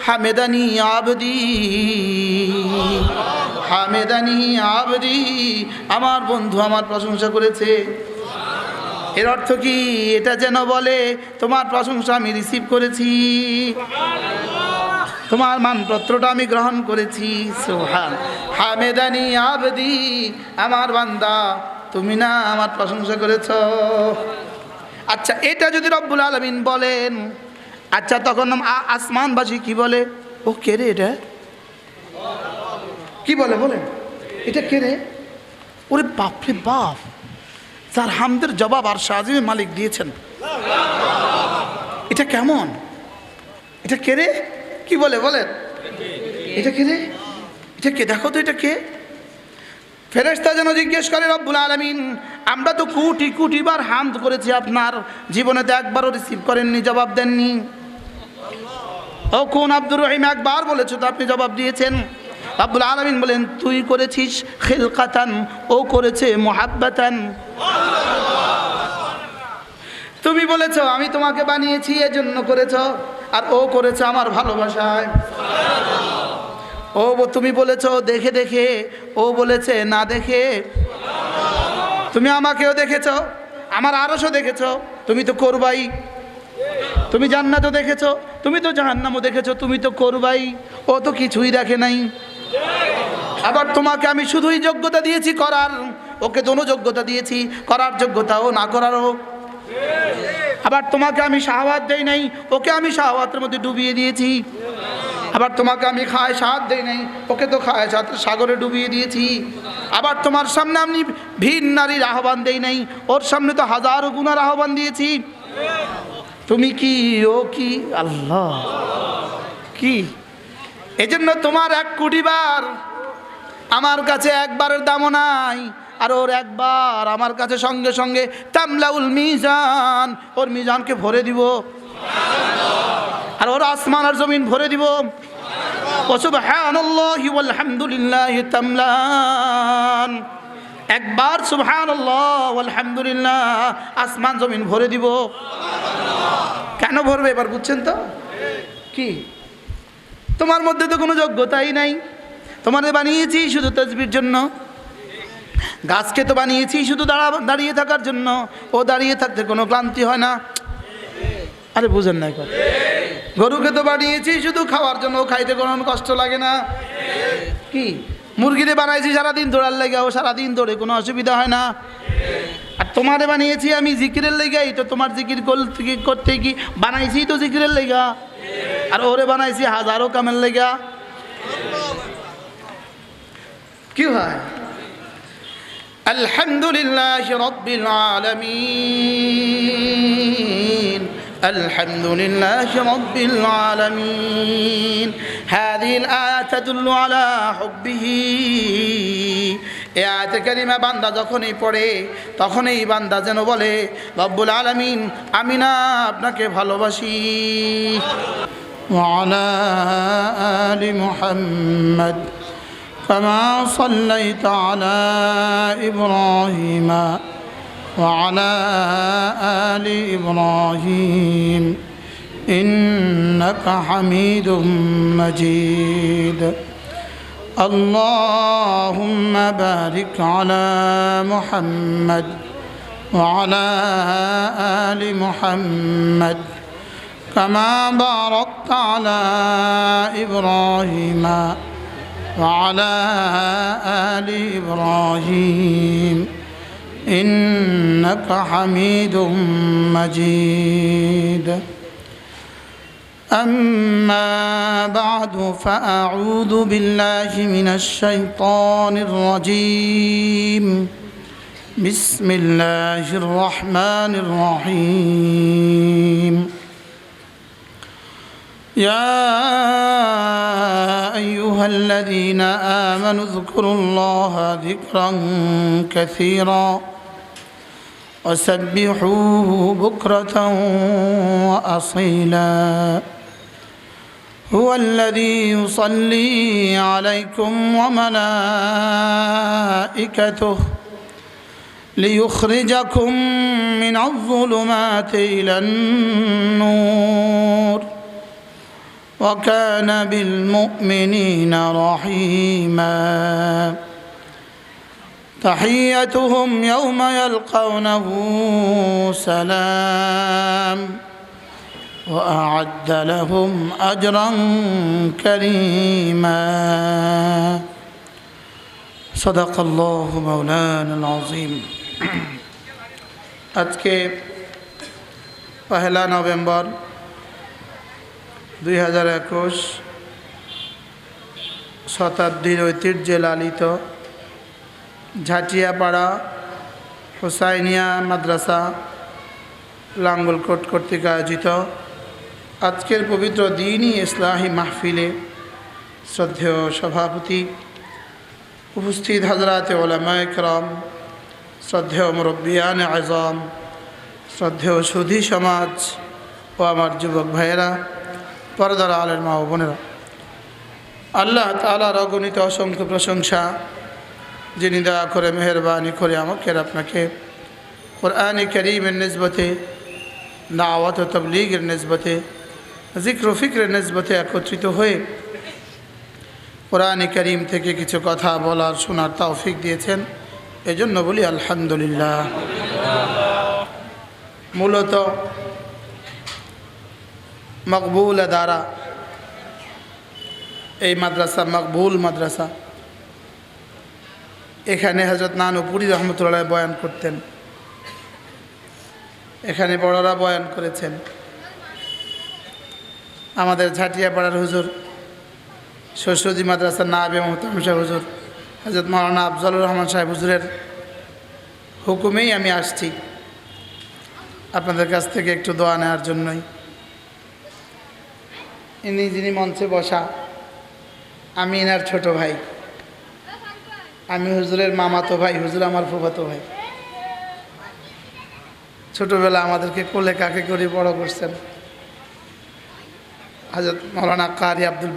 Hamedani আবদি, Hamedani আবদি, আমার বন্ধু আমার প্রশংসা করেছে। এর অর্থ কি? এটা যেন বলে তোমার প্রশংসা আমি রিসিভ করেছি, তোমার মানপত্রটা আমি গ্রহণ করেছি। সুবহান, হামেদানি আবদি, আমার বান্দা তুমি না আমার প্রশংসা করেছ। আচ্ছা, এটা যদি রব্বুল আলামিন বলেন, আচ্ছা তখন আসমানবাসী কি বলে? ও কে রে এটা? কি বলে বলেন? এটা কে রে? ওরে বাপরে বাপ, যার হামদের জবাব আর শাহজিমের মালিক দিয়েছেন, এটা কেমন? এটা কে রে? কি বলে বলেন? এটা কে রে? এটা কে? দেখো তো এটা কে? ফেরেশতা যেন জিজ্ঞেস করে রব্বুল আলামিন, আমরা তো কোটি কোটি বার হামদ করেছি, আপনার জীবনে তো একবারও রিসিভ করেননি, জবাব দেননি। ও কোন আব্দুর রহিম, একবার বলেছো তো আপনি জবাব দিয়েছেন। রব্বুল আলামিন বলেন, তুই করেছিস খিলকাতান, ও করেছে মুহাব্বাতান। তুমি বলেছো আমি তোমাকে বানিয়েছি এজন্য করেছো, আর ও করেছে আমার ভালোবাসায়। ও তুমি বলেছো দেখে দেখে, ও বলেছে না দেখে। তুমি আমাকেও দেখেছো, আমার আরশও দেখেছো, তুমি তো করবাই। তুমি জান্নাতও দেখেছো, তুমি তো জাহান্নামও দেখেছো, তুমি তো করবাই। ও তো কিছুই দেখে নাই। আবার তোমাকে আমি শুধুই যোগ্যতা দিয়েছি করার, ওকে দোনো যোগ্যতা দিয়েছি, করার যোগ্যতাও না করারও। আবার তোমাকে আমি শাহওয়াত দেই নাই, ওকে আমি শাহওয়াতের মধ্যে ডুবিয়ে দিয়েছি। আবার তোমাকে আমি খায়সাত দেই নাই, ওকে তো খায়সাতের সাগরে ডুবিয়ে দিয়েছি। আবার তোমার সামনে আমি ভিন নারীর আহ্বান দেই নাই, ওর সামনে তো হাজারো গুনার আহ্বান দিয়েছি। তুমি কি, ও কি? আল্লাহ কি? এজন্য তোমার 1 কোটি বার আমার কাছে একবারের দামও নাই, আর ওর একবার আমার কাছে সঙ্গে সঙ্গে তামলাউল মিজান, ওর মিজানকে ভরে দিব, আর ওর আসমান আর জমিন ভরে দিব। সুবহানাল্লাহি ওয়াল হামদুলিল্লাহি তামলান, একবার সুবহানাল্লাহ ওয়াল হামদুলিল্লাহ, আসমান জমিন ভরে দিব। কেন ভরবে এবার বুঝছেন তো? কি? তোমার মধ্যে তো কোনো যোগ্যতাই নাই। তোমাদের বানিয়েছি শুধু তাসবির জন্য, গাছকে তো বানিয়েছি শুধু দাঁড়িয়ে থাকার জন্য, ও দাঁড়িয়ে থাকতে কোনো ক্লান্তি হয় না। আরে বুঝেন না কথা? গরুকে তো বানিয়েছি শুধু খাওয়ার জন্য, খাইতে কোনো কষ্ট লাগে না। কি? মুরগিতে বানাইছি সারাদিন দৌড়ার লেগে, ও সারাদিন দৌড়ে, কোনো অসুবিধা হয় না। আর তোমারে বানিয়েছি আমি জিকিরের লেগাই, তো তোমার জিকির করতে কি বানাইছি তো জিকিরের লেগা, আর ওরে বানাইছি হাজারো কামের লেগা। কি হয়? আলহামদুলিল্লাহি রাব্বিল আলামিন, আলহামদুলিল্লাহি রাব্বিল আলামিন। হাযিহিল আয়াত তাদুল্লু আলা হুব্বিহি। এই আয়াতে কারিমা বান্দা যখনই পড়ে, তখনই বান্দা যেন বলে রব্বুল আলামিন, আমি না আপনাকে ভালোবাসি। ওয়া আলা আলি মুহাম্মদ كما صليت على إبراهيم وعلى آل إبراهيم إنك حميد مجيد. اللهم بارك على محمد وعلى آل محمد كما باركت على إبراهيم وعلى آل إبراهيم إنك حميد مجيد. أما بعد فأعوذ بالله من الشيطان الرجيم. بسم الله الرحمن الرحيم. يا أيها الذين آمنوا اذكروا الله ذكرا كثيرا وسبحوه بكرة وأصيلا. هو الذي يصلي عليكم وملائكته ليخرجكم من الظلمات إلى النور وكان بالمؤمنين رحيما تحيتهم يوم يلقونه سلام وأعد لهم أجرا كريما صدق الله مولانا العظيم আজকে পহেলা নভেম্বর 2021 শতাব্দীর ঐতিহ্যে লালিত ঝাটিয়াপাড়া হোসাইনিয়া মাদ্রাসা লাঙ্গলকোট কর্তৃক আয়োজিত আজকের পবিত্র দ্বীনি ইসলাহি মাহফিলে শ্রদ্ধেয় সভাপতি উপস্থিত হযরত উলামায়ে কেরাম, শ্রদ্ধেয় মুরব্বিয়ান আযম, শ্রদ্ধেয় সুধী সমাজ ও আমার যুবক ভাইয়েরা, পর্দার আলের মা ও বোনেরা, আল্লাহ তাআলার অগণিত অসংখ্য প্রশংসা, যিনি দয়া করে মেহেরবানি করে আমাকে আপনাকে কোরআন কারীমের নিসবতে, দাওয়াত ও তাবলীগের নিসবতে, জিক্র ও ফিক্রের নিসবতে একত্রিত হয়ে কোরআন কারীম থেকে কিছু কথা বলার শোনার তৌফিক দিয়েছেন, এজন্য বলি আলহামদুলিল্লাহ। মূলত মকবুল আদারা, এই মাদ্রাসা মকবুল মাদ্রাসা। এখানে হযরত নানুপুরী রহমতুল্লাহ বয়ান করতেন, এখানে বড়রা বয়ান করেছেন। আমাদের ঝাটিয়াপাড়ার হুজুর সরস্বতী মাদ্রাসার নায়েবে মোহতারাম সাহেব হুজুর হযরত মাওলানা আফজলুর রহমান সাহেব হুজুরের হুকুমেই আমি আসছি আপনাদের কাছ থেকে একটু দোয়া নেওয়ার জন্যই। ইনি যিনি মঞ্চে বসা, আমি এনার ছোট ভাই, আমি হুজুরের মামাতো ভাই, হুজুর আমার ফুফাতো ভাই। ছোটবেলা আমাদেরকে কোলে কাকে করে বড় করছেন হযরত মাওলানা কারি আব্দুল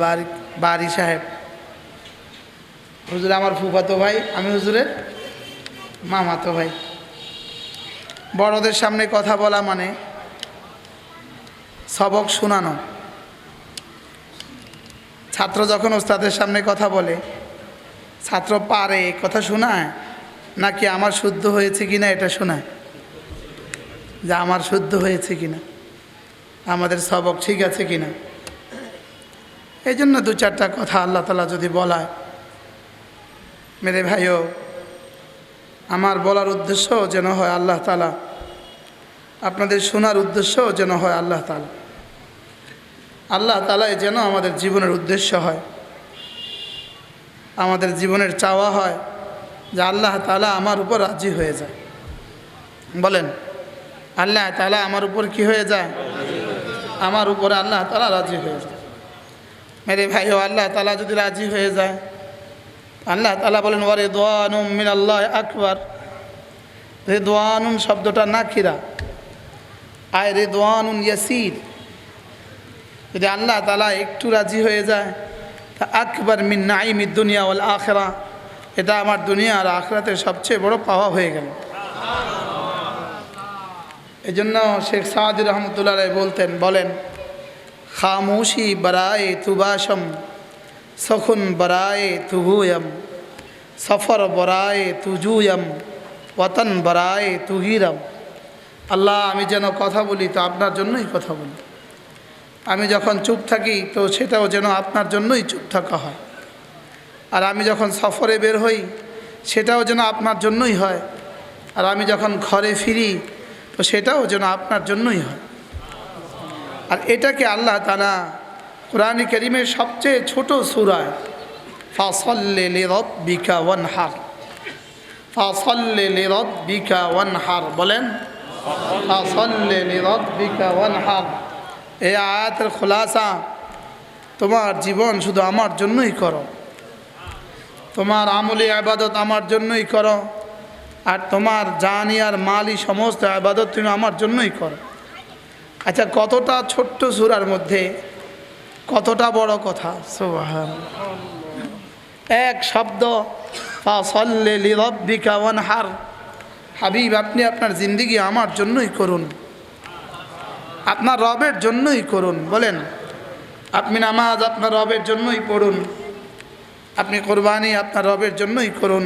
বারি সাহেব। হুজুর আমার ফুফাতো ভাই, আমি হুজুরের মামাতো ভাই। বড়দের সামনে কথা বলা মানে সবক শোনানো। ছাত্র যখন ওস্তাদের সামনে কথা বলে, ছাত্র পারে কথা শোনায় নাকি আমার শুদ্ধ হয়েছে কিনা এটা শোনায়, যে আমার শুদ্ধ হয়েছে কিনা, আমাদের সবক ঠিক আছে কিনা। এই জন্য দু চারটা কথা আল্লাহ তাআলা যদি বলায়, মেরে ভাইও, আমার বলার উদ্দেশ্য যেন হয় আল্লাহ তাআলা, আপনাদের শোনার উদ্দেশ্য যেন হয় আল্লাহ তাআলা। আল্লাহ তাআলাই যেন আমাদের জীবনের উদ্দেশ্য হয়, আমাদের জীবনের চাওয়া হয় যে আল্লাহ তাআলা আমার উপর রাজি হয়ে যায়। বলেন, আল্লাহ তাআলা আমার উপর কি হয়ে যায়? আমার উপরে আল্লাহ তাআলা রাজি হয়ে যায়। মেরে ভাইও, আল্লাহ তাআলা যদি রাজি হয়ে যায়, আল্লাহ তাআলা বলেন ওয়া রিদওয়ানুম মিনাল্লাহি আকবার। রিদওয়ানুন শব্দটা নাকিরা, আয় রিদওয়ানুন ইয়াসির। যদি আল্লাহ তাআলা একটু রাজি হয়ে যায়, তা আকবার মিন নাঈমিদ দুনিয়া ওয়াল আখিরা, এটা আমার দুনিয়া আর আখিরাতের সবচেয়ে বড় পাওয়া হয়ে গেল। এই জন্য শেখ সাদি রহমতুল্লাহ বলতেন, বলেন, খামোশি বরায়ে তুবাশম, সখুন বরায়ে তুহুয়ম, সফর বরায়ে তুজুয়ম, ওয়াতন বরায়ে তুহিরম। আল্লাহ, আমি যেন কথা বলি তো আপনার জন্যই কথা বলি, আমি যখন চুপ থাকি তো সেটাও যেন আপনার জন্যই চুপ থাকা হয়, আর আমি যখন সফরে বের হই সেটাও যেন আপনার জন্যই হয়, আর আমি যখন ঘরে ফিরি তো সেটাও যেন আপনার জন্যই হয়। আর এটাকে আল্লাহ তাআলা কোরআন কারীমের সবচেয়ে ছোট সূরা ফাসাল্লি লিরাব্বিকা ওয়ানহার, ফাসাল্লি লিরাব্বিকা ওয়ানহার, বলেন ফাসাল্লি লিরাব্বিকা ওয়ানহার। এই আয়াতের খুলাসা, তোমার জীবন শুধু আমার জন্যই করো, তোমার আমলি ইবাদত আমার জন্যই করো, আর তোমার জানি আর মালি সমস্ত ইবাদত তুমি আমার জন্যই করো। আচ্ছা, কতটা ছোট্ট সূরার মধ্যে কতটা বড় কথা, সুবহানাল্লাহ। এক শব্দ ফাসাল্লি লিরাব্বিকা ওয়ানহার। হাবিব, আপনি আপনার জিন্দেগি আমার জন্যই করুন, আপনার রবের জন্যই করুন। বলেন আপনি নামাজ আপনার রবের জন্যই পড়ুন, আপনি কোরবানি আপনার রবের জন্যই করুন,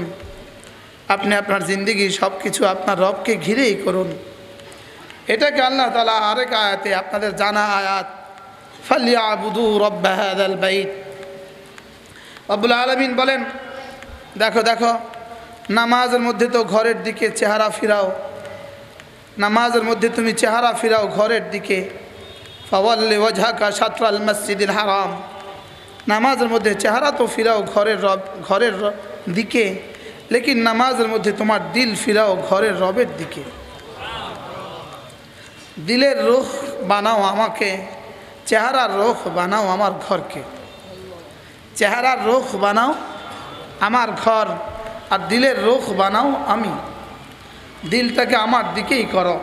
আপনি আপনার জিন্দেগি সব কিছু আপনার রবকে ঘিরেই করুন। এটাকে আল্লাহ তাআলা আরেক আয়াতে, আপনাদের জানা আয়াত, ফালিয়াবুদু রব্বা হাযাল বাইত, রব্বুল আলামিন বলেন, দেখো দেখো নামাজের মধ্যে তো ঘরের দিকে চেহারা ফিরাও, নামাজের মধ্যে তুমি চেহারা ফিরাও ঘরের দিকে। ফাওয়াল্লি ওয়াজহাকা শাতরাল মসজিদিল হারাম, নামাজের মধ্যে চেহারা তো ফিরাও ঘরের দিকে, লেকিন নামাজের মধ্যে তোমার দিল ফিরাও ঘরের রবের দিকে। দিলের রুখ বানাও আমাকে, চেহারার রুখ বানাও আমার ঘরকে। চেহারার রুখ বানাও আমার ঘর, আর দিলের রুখ বানাও আমি, দিলটাকে আমার দিকেই করো।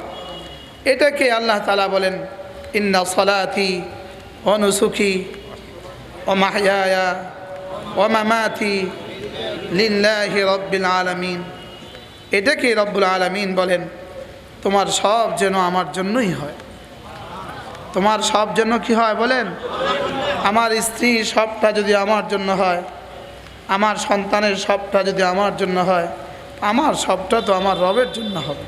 এটাকে আল্লাহ তাআলা বলেন, ইন্না সলাতি ওয়া নুসুকি ওয়া মাহইয়ায়া ওয়া মামাতি লিল্লাহি রাব্বিল আলামিন। এটাকে রব্বুল আলামিন বলেন, তোমার সব যেন আমার জন্যই হয়। তোমার সব জন্য কি হয় বলেন? আমার স্ত্রী সবটা যদি আমার জন্য হয়, আমার সন্তানের সবটা যদি আমার জন্য হয়, আমার সবটা তো আমার রবের জন্য হবে।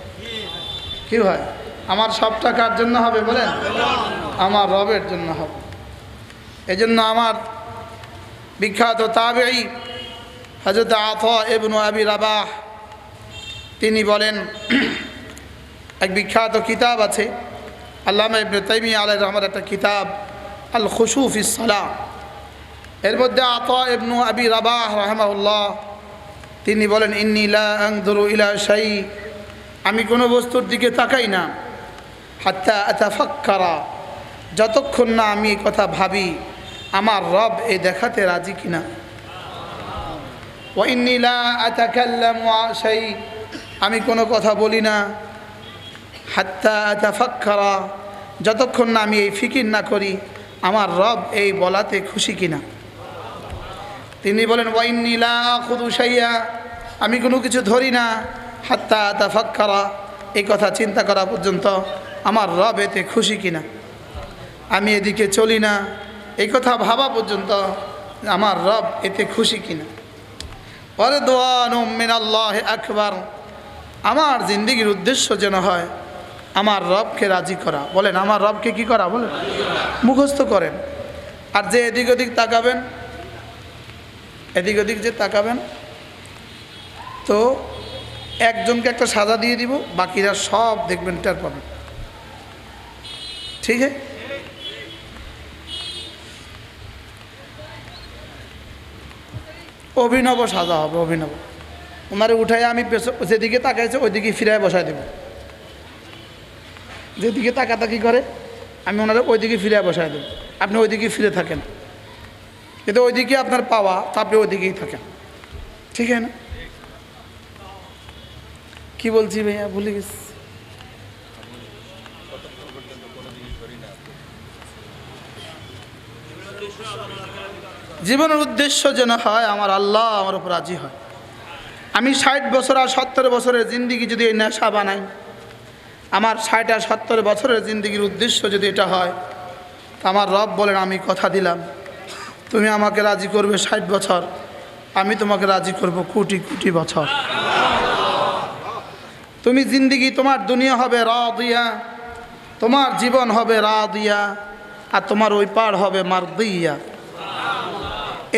কি হয়? আমার সবটা কার জন্য হবে বলেন? আমার রবের জন্য হবে। এজন্য আমার বিখ্যাত তাবেঈ হযরত আতা ইবনে আবি রাবাহ তিনি বলেন, এক বিখ্যাত কিতাব আছে আল্লামা ইবনে তাইমিয়া আলাইহির রহমার একটা কিতাব আল খুশু ফিস সালাহ, এর মধ্যে আতা ইবনে আবি রাবাহ রাহিমাহুল্লাহ তিনি বলেন, ইন্নী লা আনজুরু ইলা শাই, আমি কোনো বস্তুর দিকে তাকাই না, হাত্তা আতাফাক্কারা, যতক্ষণ না আমি এই কথা ভাবি আমার রব এই দেখাতে রাজি কিনা। ওয়া ইন্নী লা আতাকাল্লামু শাই, আমি কোনো কথা বলি না, হাত্তা আতাফাক্কারা, যতক্ষণ না আমি এই ফিকির না করি আমার রব এই বলাতে খুশি কিনা। তিনি বলেন, ওয়া ইন্নী লা আখুযু শাইয়া, আমি কোনো কিছু ধরি না, হাত্তা আতাফাক্কারা, এই কথা চিন্তা করা পর্যন্ত আমার রব এতে খুশি কিনা। আমি এদিকে চলি না, এই কথা ভাবা পর্যন্ত আমার রব এতে খুশি কিনা। ওয়ারিদওয়ানুম মিনাল্লাহি আকবার, আমার জিন্দেগির উদ্দেশ্য যেন হয় আমার রবকে রাজি করা। বলেন, আমার রবকে কি করা বলেন? মুখস্থ করেন। আর যে এদিক ওদিক তাকাবেন, এদিক ওদিক যে তাকাবেন, তো একজনকে একটা সাজা দিয়ে দিব, বাকিরা সব দেখবেন টের পাবেন। ঠিক আছে? অভিনব সাজা হবে, অভিনব। ওনারে উঠাই আমি যেদিকে তাকাইছে ওইদিকে ফিরায় বসায় দেব। যেদিকে তাকাতাকি করে আমি ওনারা ওইদিকে ফিরায় বসায় দেব, আপনি ওইদিকে ফিরে থাকেন। কিন্তু ওইদিকে আপনার পাওয়া, তো আপনি ওইদিকেই থাকেন। ঠিক আছে না? কি বলছি ভাইয়া, ভুলে গেছি। জীবনের উদ্দেশ্য যেন হয় আমার আল্লাহ আমার উপর রাজি হয়। আমি 60 বছর আর 70 বছরের জিন্দিগি যদি এই নেশা বানাই, আমার 60 আর 70 বছরের জিন্দিগির উদ্দেশ্য যদি এটা হয়, তা আমার রব বলেন, আমি কথা দিলাম তুমি আমাকে রাজি করবে 60 বছর, আমি তোমাকে রাজি করব কোটি কোটি বছর। তুমি জিন্দিগি, তোমার দুনিয়া হবে রাদিয়া, তোমার জীবন হবে রাদিয়া, আর তোমার ওই পার হবে মারদিয়া।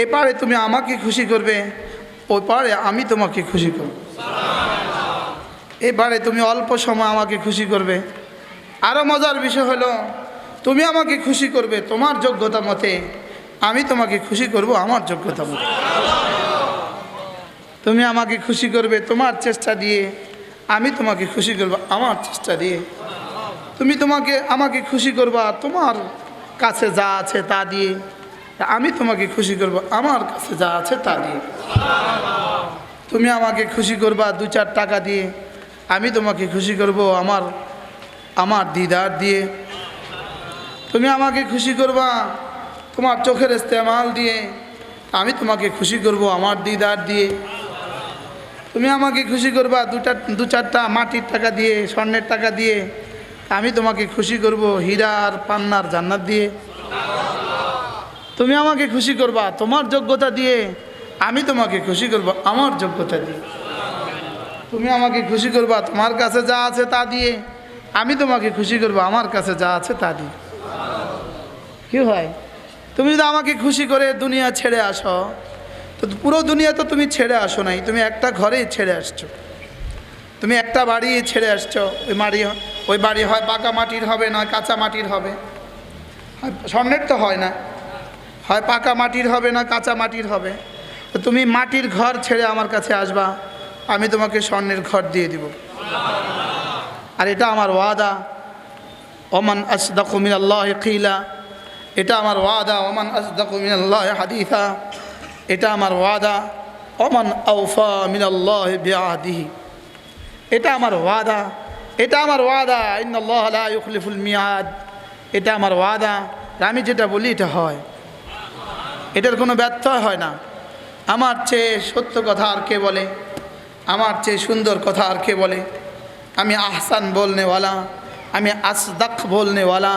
এ পারে তুমি আমাকে খুশি করবে, ওই পারে আমি তোমাকে খুশি করব। এবারে তুমি অল্প সময় আমাকে খুশি করবে। আরও মজার বিষয় হলো, তুমি আমাকে খুশি করবে তোমার যোগ্যতা মতে, আমি তোমাকে খুশি করব আমার যোগ্যতা মতে। তুমি আমাকে খুশি করবে তোমার চেষ্টা দিয়ে, আমি তোমাকে খুশি করব আমার চেষ্টা দিয়ে। তুমি আমাকে খুশি করবা তোমার কাছে যা আছে তা দিয়ে, আমি তোমাকে খুশি করব আমার কাছে যা আছে তা দিয়ে। তুমি আমাকে খুশি করবা 2-4 টাকা দিয়ে, আমি তোমাকে খুশি করব আমার দিদার দিয়ে। তুমি আমাকে খুশি করবা তোমার চোখের ইস্তেমাল দিয়ে, আমি তোমাকে খুশি করব আমার দিদার দিয়ে। তুমি আমাকে খুশি করবা 2-4টা মাটির টাকা দিয়ে, স্বর্ণের টাকা দিয়ে, আমি তোমাকে খুশি করব হীরা আর পান্নার জান্নাত দিয়ে। তুমি আমাকে খুশি করবা তোমার যোগ্যতা দিয়ে, আমি তোমাকে খুশি করব আমার যোগ্যতা দিয়ে। তুমি আমাকে খুশি করবা তোমার কাছে যা আছে তা দিয়ে, আমি তোমাকে খুশি করব আমার কাছে যা আছে তা দিয়ে। কি হয়? তুমি যদি আমাকে খুশি করে দুনিয়া ছেড়ে আসো, তো পুরো দুনিয়া তো তুমি ছেড়ে আসো নাই, তুমি একটা ঘরেই ছেড়ে আসছো, তুমি একটা বাড়ি ছেড়ে আসছো। ওই বাড়ি হয় পাকা মাটির হবে না কাঁচা মাটির হবে, স্বর্ণের তো হয় না, হয় পাকা মাটির হবে না কাঁচা মাটির হবে। তো তুমি মাটির ঘর ছেড়ে আমার কাছে আসবা, আমি তোমাকে স্বর্ণের ঘর দিয়ে দিব। আর এটা আমার ওয়াদা, ওমান আসদাকু মিনাল্লাহি কিলা, এটা আমার ওয়াদা, ওমান আসদাকু মিনাল্লাহি হাদিসা, এটা আমার ওয়াদা, ওমান আওফা মিনাল্লাহি বিআহদিহি, এটা আমার ওয়াদা, এটা আমার ওয়াদা, ইন্নাল্লাহা লা ইউখলিফুল মিয়াদ, এটা আমার ওয়াদা। আমি যেটা বলি এটা হয়, এটার কোনো ব্যত্যয় হয় না। আমার চেয়ে সত্য কথা আর কে বলে, আমার চেয়ে সুন্দর কথা আর কে বলে? আমি আহসান বলনেওয়ালা, আমি আসদাক বলনেওয়ালা,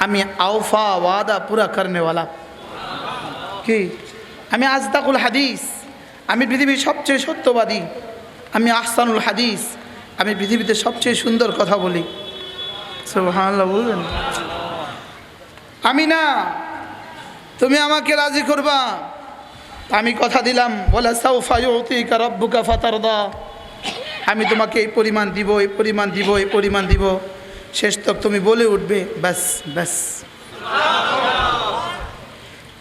আমি আওফা ওয়াদা পুরা করনেওয়ালা। কি? আমি আসদাকুল হাদিস, আমি পৃথিবীর সবচেয়ে সত্যবাদী। আমি আহসানুল হাদিস, আমি পৃথিবীতে সবচেয়ে সুন্দর কথা বলি। সুবহানাল্লাহ বলবেন? আমি না, তুমি আমাকে রাজি করবা, আমি কথা দিলাম, ওয়ালা সাউফা ইউতিকা রাব্বুকা ফাতারদা, আমি তোমাকে এই পরিমাণ দিব, এই পরিমাণ দিব, এই পরিমাণ দিব। শেষ তক তুমি বলে উঠবে ব্যাস ব্যাস,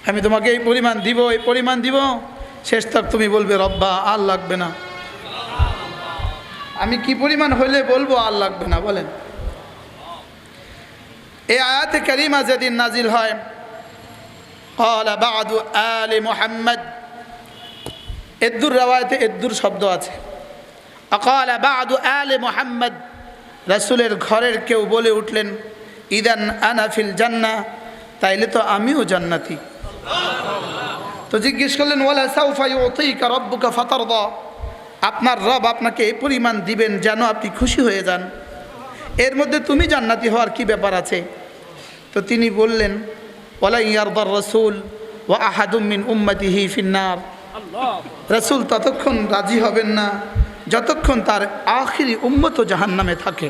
আমি তোমাকে এই পরিমাণ দিব, এই পরিমাণ দিব। শেষ তক তুমি বলবে রব্বা আর লাগবে না। আমি কি পরিমাণ হইলে বলবো আর লাগবে না বলেন? এই আয়াতে কারিমা যেদিন নাজিল হয়, قال بعض آل محمد, এদ্দুর রাওয়ায়াতে এদ্দুর শব্দ আছে। قال بعض آل محمد, রাসূলের ঘরের কেউ বলে উঠলেন, ইদান আনা ফিল জান্নাহ, তাইলে তো আমিও জান্নাতি। তো জিজ্ঞেস করলেন, ওয়ালা সাউফা ইউতিকা রাব্বুকা ফাতারদা, আপনার রব আপনাকে এই পরিমাণ দিবেন যেন আপনি খুশি হয়ে যান, এর মধ্যে তুমি জান্নাতি হওয়ার কি ব্যাপার আছে? তো তিনি বললেন, ওয়ালা ইয়ারদার রাসূল ওয়া আহাদুম মিন উম্মতিহি ফিন্নার, রাসূল ততক্ষণ রাজি হবেন না যতক্ষণ তার আখিরি উম্মত জাহান্নামে থাকে।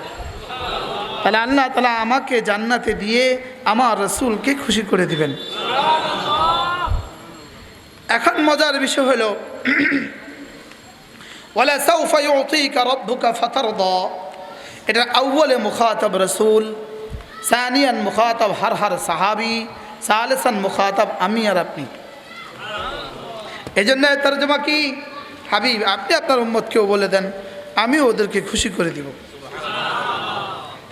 তাহলে আল্লাহ তাআলা আমাকে জান্নাতে দিয়ে আমার রাসূলকে খুশি করে দিবেন। এখন মজার বিষয় হলো, ওয়ালা সাউফা ইউতিকা রাব্বুকা ফাতারদা, এটা আউয়ালে মুখাতাব রাসূল, সানিয়ান মুখাতাব হর সাহাবী, সালিসান মুখাতাব আমি আর আপনি। এজন্য তরজমা কি, হাবিব আপনি আপনার উম্মতকেও বলে দেন আমি ওদেরকে খুশি করে দিব।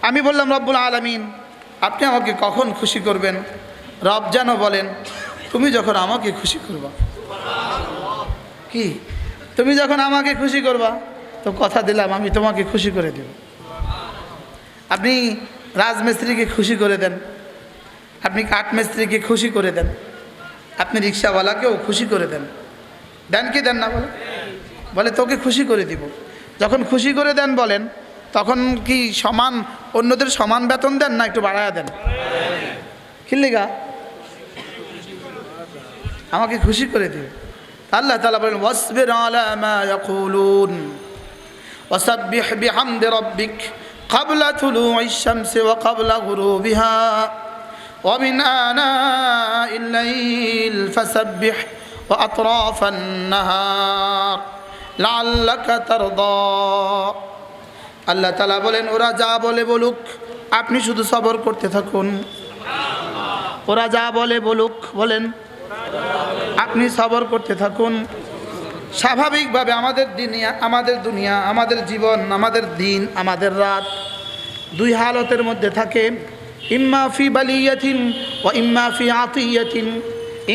আমি বললাম রব্বুল আলামিন আপনি আমাকে কখন খুশি করবেন? রব যেন বলেন তুমি যখন আমাকে খুশি করবা। কি? তুমি যখন আমাকে খুশি করবা, তো কথা দিলাম আমি তোমাকে খুশি করে দেব। আপনি রাজমিস্ত্রিকে খুশি করে দেন, আপনি কাঠমিস্ত্রিকে খুশি করে দেন, আপনি রিক্সাওয়ালাকেও খুশি করে দেন, দেন কি দেন না? বলে তোকে খুশি করে দিব। যখন খুশি করে দেন বলেন, তখন কি সমান অন্যদের সমান বেতন দেন না একটু বাড়ায়া দেন? কিল্লিগা আমাকে খুশি করে দিবে। আল্লাহ তাআলা বলেন, ওয়াসবির আলা মা ইয়াকুলুন ওয়াসাব্বিহ বিহামদি রাব্বিক ক্বাবলা তুলুইশ শামসি ওয়া ক্বাবলা গুরুবিহা ওয়া মিন আনাইল লাইল ফাসাব্বিহ ওয়া আতরাফান নাহার লাআল্লাকা তারদা। আল্লাহ তাআলা বলেন, ওরা যা বলে বলুক আপনি শুধু সবর করতে থাকুন। ওরা যা বলে বলুক, বলেন আপনি সবর করতে থাকুন। স্বাভাবিকভাবে আমাদের দুনিয়া, আমাদের জীবন, আমাদের দিন, আমাদের রাত দুই হালতের মধ্যে থাকে। ইম্মা ফি বালিয়াতিন ওয়া ইম্মা ফি আতিয়াতিন,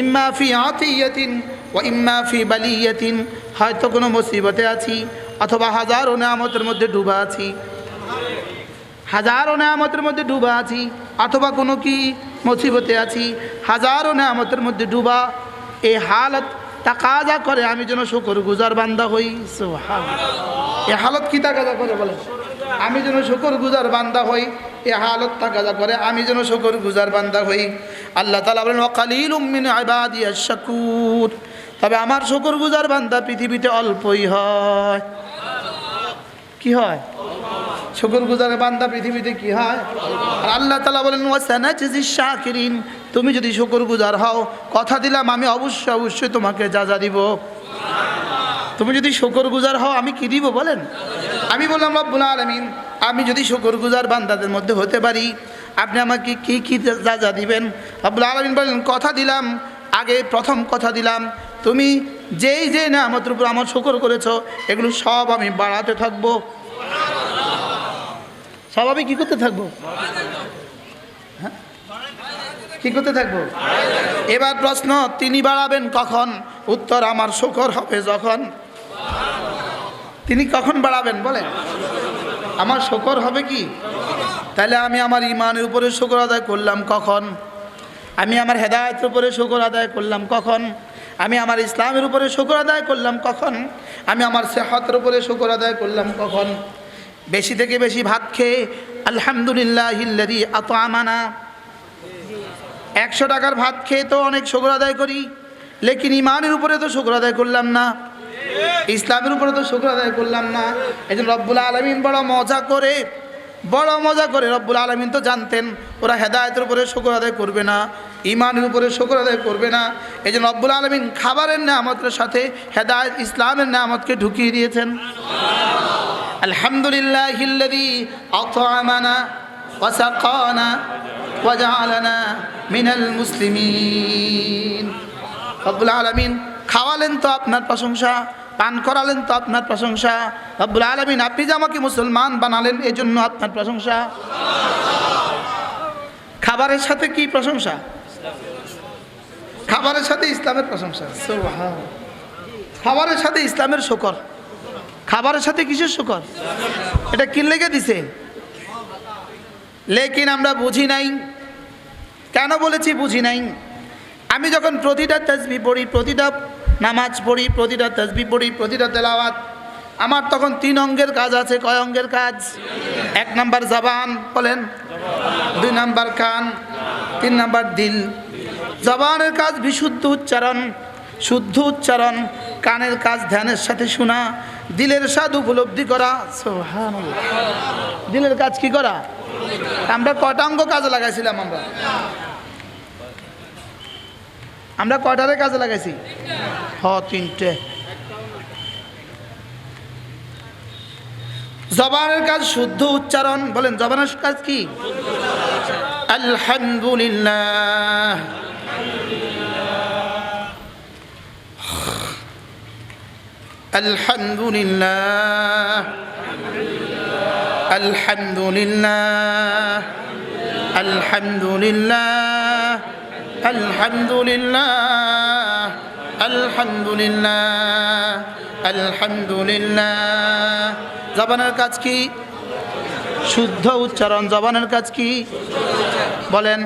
ইম্মা ফি আতিয়াতিন ওয়া ইম্মা ফি বালিয়াতিন, হয়তো কোনো মুসিবতে আছি অথবা হাজারো নেয়ামতের মধ্যে ডুবা আছি, হাজারো নেয়ামতের মধ্যে ডুবা আছি, অথবা কোনো কি মুসিবতে আছি, হাজারো নেয়ামতের মধ্যে ডুবা। এই হালত তাকাজা করে আমি যেন শুকর গুজার বান্দা হই। সুবহানাল্লাহ। এই হালত কি তাকাজা করে বলেন? আমি যেন শুকর গুজার বান্দা হই। এই হালত তাকাজা করে আমি যেন শুকর গুজার বান্দা হই। আল্লাহ তাআলা বলেন ওয়াকালিলুম মিন ইবাদিয়াশ শাকুর, তবে আমার শুকরগুজার বান্দা পৃথিবীতে অল্পই হয়। কি হয়? শুকরগুজার বান্দা পৃথিবীতে কি হয়? আর আল্লাহ তাআলা বলেন ওয়াসানাজিস শাকিরিন, তুমি যদি শুকরগুজার হও, কথা দিলাম আমি অবশ্যই তোমাকে যা দিব। তুমি যদি শুকরগুজার হও আমি কি দিব বলেন? আমি বললাম রব্বুল আলামিন, আমি যদি শুকরগুজার বান্দাদের মধ্যে হতে পারি, আপনি আমাকে কি যা দিবেন? রব্বুল আলামিন বলেন কথা দিলাম, আগে প্রথম কথা দিলাম, তুমি যেই নেয়ামতের উপর আমার শুকর করেছো এগুলো সব আমি বাড়াতে থাকবো। সব আমি কি করতে থাকবো? হ্যাঁ, কি করতে থাকবো? এবার প্রশ্ন, তিনি বাড়াবেন কখন? উত্তর, আমার শুকর হবে যখন। তিনি কখন বাড়াবেন বলেন? আমার শুকর হবে কি? তাহলে আমি আমার ইমানের উপরে শুকর আদায় করলাম কখন? আমি আমার হেদায়েতের উপরে শুকর আদায় করলাম কখন? আমি আমার ইসলামের উপরে শুকর আদায় করলাম কখন? আমি আমার সেহতের উপরে শুকর আদায় করলাম কখন? বেশি থেকে বেশি ভাত খেয়ে আলহামদুলিল্লাহিল্লাযী আত'আমানা, 100 টাকার ভাত খেয়ে তো অনেক শুকর আদায় করি, লেকিন ইমানের উপরে তো শুকর আদায় করলাম না, ইসলামের উপরে তো শুকর আদায় করলাম না। এজন্য রব্বুল আলামিন বড় মজা করে রব্বুল আলামিন তো জানতেন ওরা হেদায়েতের উপরে শুকর আদায় করবে না, ইমানের উপরে শুকর আদায় করবে না। এজন্য রব্বুল আলামিন খাবারের নেয়ামতের সাথে হেদায়েত ইসলামের নেয়ামতকে ঢুকিয়ে দিয়েছেন। আলহামদুলিল্লাহিল্লাযী আত'আমানা ওয়া সাকানা ওয়া জাআলানা মিনাল মুসলিমিন। রব্বুল আলামিন খাওয়ালেন তো আপনার প্রশংসা, পান করালেন তো আপনার প্রশংসা। রব্বুল আলামিন আপনি যে আমাকে মুসলমান বানালেন এজন্য আপনার প্রশংসা। খাবারের সাথে কি প্রশংসা? খাবারের সাথে ইসলামের প্রশংসা। সুবহান। খাবারের সাথে ইসলামের শুকর, খাবারের সাথে কিসের শুকর? এটা কি লেগে দিছে? লেকিন আমরা বুঝি নাই। কেন বলেছি বুঝি নাই? আমি যখন প্রতিটা তাসবিহ পড়ি, প্রতিটা নামাজ পড়ি, প্রতিটা তাসবিহ পড়ি, প্রতিটা তেলাওয়াত, আমার তখন 3 অঙ্গের কাজ আছে। কয় অঙ্গের কাজ? 1 নাম্বার জবান বলেন, 2 নাম্বার কান, 3 নাম্বার দিল। জবানের কাজ বিশুদ্ধ উচ্চারণ, শুদ্ধ উচ্চারণ। কানের কাজ ধ্যানের সাথে শোনা, দিলের স্বাদ উপলব্ধি করা। সুবহানাল্লাহ। দিলের কাজ কি করা? আমরা কয়টা অঙ্গ কাজে লাগাইছিলাম? আমরা কয়টারে কাজে লাগাইছি? 3টে। জবানের কাজ শুদ্ধ উচ্চারণ। বলেন জবানের কাজ কি? আলহামদুলিল্লাহ, আলহামদুলিল্লাহ, আলহামদুলিল্লাহ, আলহামদুলিল্লাহ, আলহামদুলিল্লাহ, আলহামদুলিল্লাহ, আলহামদুলিল্লাহ। জবানের কাজ কি? শুদ্ধ উচ্চারণ। জবানের কাজ কি? বলেন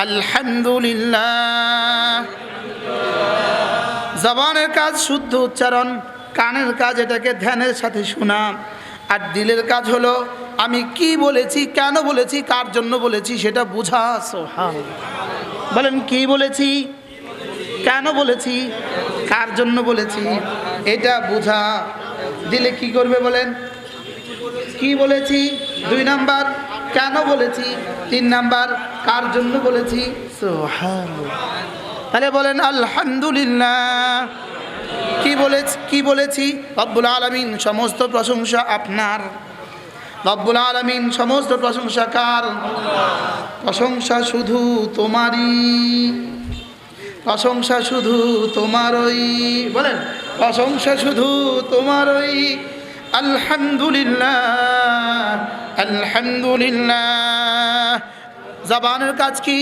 আলহামদুলিল্লাহ। জবানের কাজ শুদ্ধ উচ্চারণ, কানের কাজ এটাকে ধ্যানের সাথে শোনা, আর দিলের কাজ হলো আমি কি বলেছি, কেন বলেছি, কার জন্য বলেছি সেটা বোঝা। সুবহানাল্লাহ। বলেন কি বলেছি, কেন বলেছি, কার জন্য বলেছি, এটা বোঝা। দিলে কি করবে বলেন? কি বলেছি, 2 নাম্বার কেন বলেছি, 3 নাম্বার কার জন্য বলেছি। সুবহানাল্লাহ। তাহলে বলেন আলহামদুলিল্লাহ। কি বলেছি? রব্বুল আলামিন সমস্ত প্রশংসা আপনার। রব্বুল আলামিন সমস্ত প্রশংসা কার? প্রশংসা শুধু তোমারই, প্রশংসা শুধু তোমারই। বলেন প্রশংসা শুধু তোমারই। আলহামদুলিল্লাহ, আলহামদুলিল্লাহ। জবানের কাজ কি?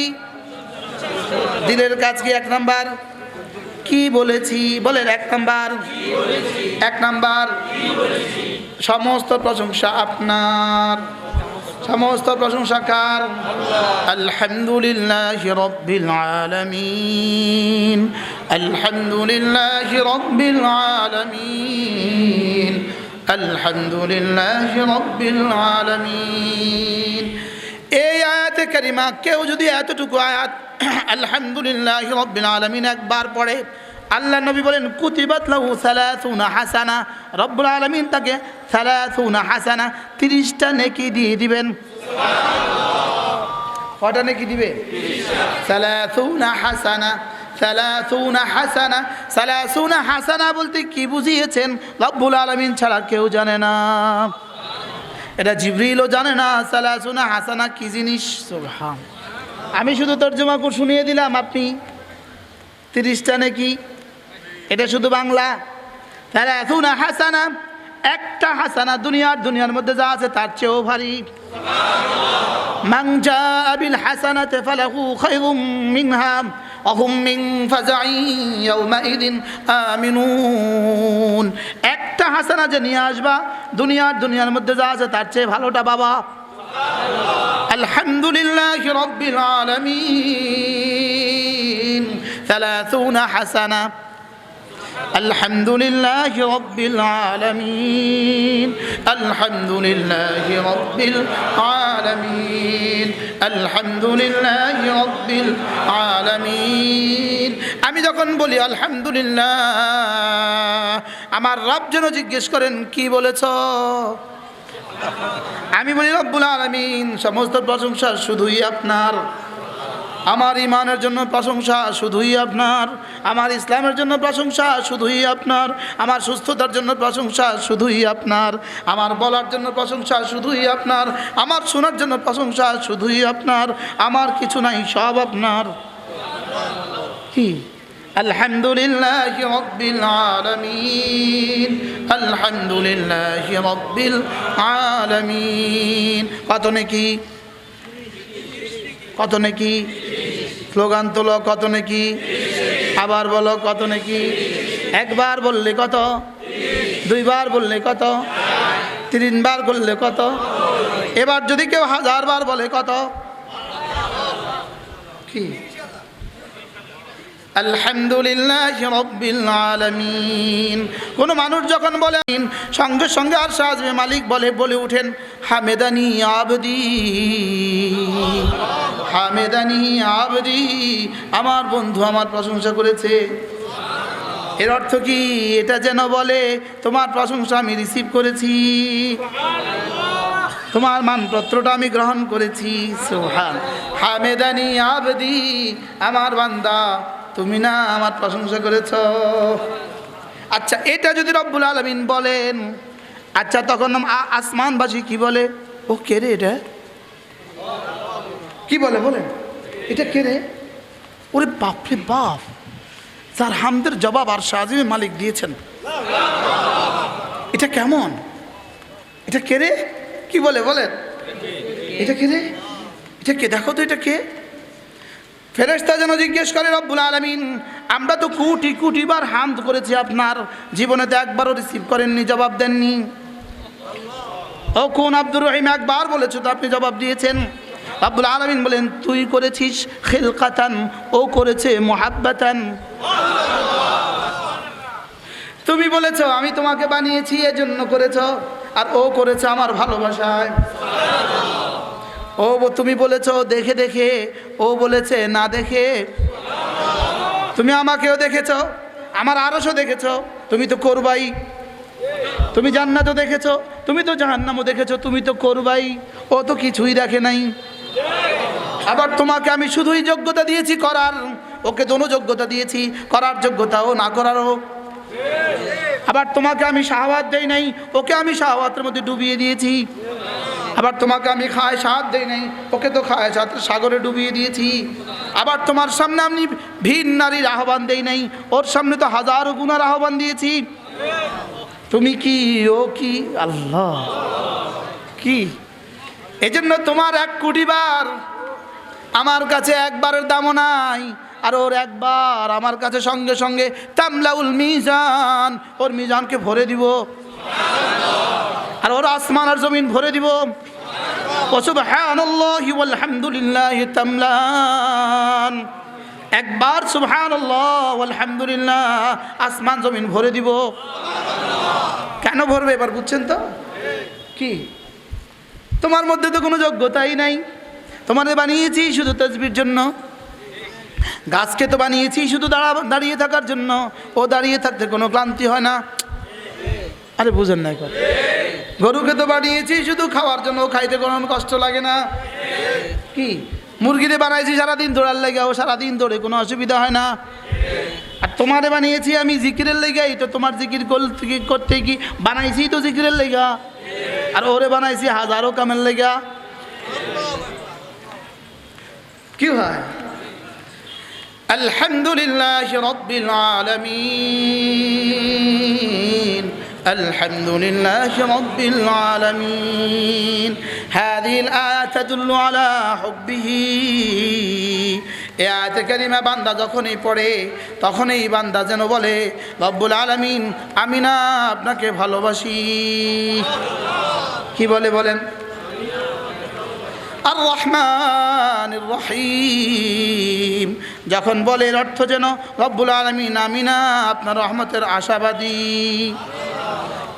দিলের কাজ কি? 1 নাম্বার কি বলেছি? বলেন 1 নাম্বার, 1 নাম্বার সমস্ত প্রশংসা আপনার। সমস্ত প্রশংসা কার? আলহামদুলিল্লাহি রাব্বিল আলামিন, আলহামদুলিল্লাহি রাব্বিল আলামিন, আলহামদুলিল্লাহি রাব্বিল আলামিন। এই আয়াতে কারিমা কেউ যদি এতটুকু আয়াত আলহামদুলিল্লাহি রাব্বিল আলামিন একবার পড়ে, আল্লাহ নবী বলেন কুতিবাত লাহু 30 হাসানা, রব্বুল আলামিন তাকে 30 হাসানা 30টা নেকি দিয়ে দিবেন। কটা নেকি দিবে? 30 হাসানা। 30 হাসানা, 30 হাসানা বলতে কি বুঝিয়েছেন রব্বুল আলামিন ছাড়া কেউ জানে না, এটা জিবরিলও জানে না 30 হাসানা কি জিনিস। সুবহান, আমি শুধু তর্জমা করে শুনিয়ে দিলাম, আপনি 30টা নেকি, এটা শুধু বাংলা। 30 হাসানা, একটা হাসানা দুনিয়ার মধ্যে যা আছে তার চেয়েও ভারী। মান জাআ বিল হাসানাতি ফালাহু খায়রুম মিনহা ওয়া হুম মিন ফাজাইন ইয়াওমাইদিন আমিনুন। একটা হাসানা যে নিয়ে আসবা দুনিয়ার মধ্যে যা আছে তার চেয়ে ভালোটা বাবা। আলহামদুলিল্লাহি রাব্বিল আলামিন 30 হাসানা। আলহামদুলিল্লাহি রাব্বিল আলামিন, আলহামদুলিল্লাহি রাব্বিল আলামিন, আলহামদুলিল্লাহি রাব্বিল আলামিন। আমি যখন বলি আলহামদুলিল্লাহ, আমার রব যেন জিজ্ঞেস করেন কি বলেছ। আমি বলি রব্বুল আলামিন সমস্ত প্রশংসা শুধুই আপনার, আমার ইমানের জন্য প্রশংসা শুধুই আপনার, আমার ইসলামের জন্য প্রশংসা শুধুই আপনার, আমার সুস্থতার জন্য প্রশংসা শুধুই আপনার, আমার বলার জন্য প্রশংসা শুধুই আপনার, আমার শোনার জন্য প্রশংসা শুধুই আপনার, আমার কিছু নাই, সব আপনার। কি? আলহামদুলিল্লাহি রাব্বিল আলামিন, আলহামদুলিল্লাহি রাব্বিল আলামিন। কত নাকি? কত নাকি? স্লোগান তোলো, কত নাকি? আবার বলো কত নাকি? একবার বললে কত? দুইবার বললে কত? 3 বার বললে কত? এবার যদি কেউ 1000 বার বলে কত? কি? আলহামদুলিল্লাহি রাব্বিল আলামিন। কোন মানুষ যখন বলে সঙ্গে সঙ্গে আর সাজবে মালিক বলে উঠেন হামেদানি আবদি, হামেদানি আবদি, আমার বন্ধু আমার প্রশংসা করেছে। এর অর্থ কি? এটা যেন বলে তোমার প্রশংসা আমি রিসিভ করেছি, তোমার মানপত্রটা আমি গ্রহণ করেছি। সুবহান, হামেদানি আবদি, আমার বান্দা তুমি না আমার প্রশংসা করেছ। আচ্ছা, এটা যদি রব্বুল আলামিন বলেন, আচ্ছা তখন আসমানবাসী কি বলে? ও কে রে এটা? কি বলে বলেন? এটা কে রে? ওরে বাপরে বাপ, যার হামদের জবাব আর শাহজিমের মালিক দিয়েছেন, এটা কেমন? এটা কে রে? কি বলে বলেন? এটা কে রে? এটা কে? দেখো তো এটা কে? ফেরেশতা যেন জিজ্ঞেস করে রব্বুল আলামিন আমরা তো কোটি কোটি বার হামদ করেছি আপনার, জীবনে তো একবারও রিসিভ করেননি, জবাব দেননি। ও কোন আব্দুর রহিম একবার বলেছো তো আপনি জবাব দিয়েছেন। রব্বুল আলামিন বলেন তুই করেছিস খিলকাতান, ও করেছে মুহাব্বাতান। তুমি বলেছো আমি তোমাকে বানিয়েছি এজন্য করেছো, আর ও করেছে আমার ভালোবাসায়। ও তুমি বলেছো দেখে দেখে, ও বলেছে না দেখে। তুমি আমাকেও দেখেছো, আমার আরশও দেখেছো, তুমি তো করবাই। তুমি জান্নাতও দেখেছো, তুমি তো জাহান্নামও দেখেছো, তুমি তো করবাই। ও তো কিছুই দেখে নাই। আবার তোমাকে আমি শুধুই যোগ্যতা দিয়েছি করার, ওকে দোনো যোগ্যতা দিয়েছি, করার যোগ্যতাও না করারও। আবার তোমাকে আমি শাহওয়াত দেই নাই, ওকে আমি শাহওয়াতের মধ্যে ডুবিয়ে দিয়েছি। আবার তোমাকে আমি খায়সাত দেই নাই, ওকে তো খায়সাতের সাগরে ডুবিয়ে দিয়েছি। আবার তোমার সামনে আমি ভিন নারীর আহ্বান দেই নাই, ওর সামনে তো হাজারো গুনার আহ্বান দিয়েছি। তুমি কি, ও কি? আল্লাহ কি? এজন্য তোমার 1 কোটি বার আমার কাছে একবারের দামও নাই, আর ওর একবার আমার কাছে সঙ্গে সঙ্গে তামলাউল মিজান, ওর মিজানকে ভরে দিব, আর ওর আসমান আর জমিন ভরে দিব। সুবহানাল্লাহি ওয়াল হামদুলিল্লাহি তামলান, একবার সুবহানাল্লাহ ওয়াল হামদুলিল্লাহ আসমান জমিন ভরে দিব। কেন ভরবে এবার বুঝছেন তো? কি? তোমার মধ্যে তো কোনো যোগ্যতাই নাই, তোমারে বানিয়েছি শুধু তাসবির জন্য, গাছকে তো বানিয়েছি শুধু দাঁড়িয়ে থাকার জন্য, ও দাঁড়িয়ে থাকতে কোনো ক্লান্তি হয় না। আরে বুঝেন না এখন, গরুকে তো বানিয়েছি শুধু খাওয়ার জন্য, ও খাইতে কোনো কষ্ট লাগে না। কি মুরগিরে বানাইছি সারাদিন দৌড়ার লেগে, ও সারাদিন দৌড়ে কোনো অসুবিধা হয় না। আর তোমারে বানিয়েছি আমি জিকিরের লেগাই, তো তোমার জিকির করতে কি বানাইছি তো জিকিরের লেগা, আর ওরে বানাইছি হাজারো কামের লেগা। কি হয়? আলহামদুলিল্লাহ রাব্বিল আলামিন, আলহামদুলিল্লাহ রাব্বিল আলামিন। হাযিহিল আয়াত তাদুল্লু আলা হুব্বিহি। এই আয়াতে কারিমা বান্দা যখনই পড়ে তখনই বান্দা যেন বলে, রব্বুল আলামিন আমি না আপনাকে ভালোবাসি। কি বলে বলেন? আর রহমানির রহিম। যখন বলে এর অর্থ যেন রব্বুল আলামিন আমি না আপনার রহমতের আশাবাদী।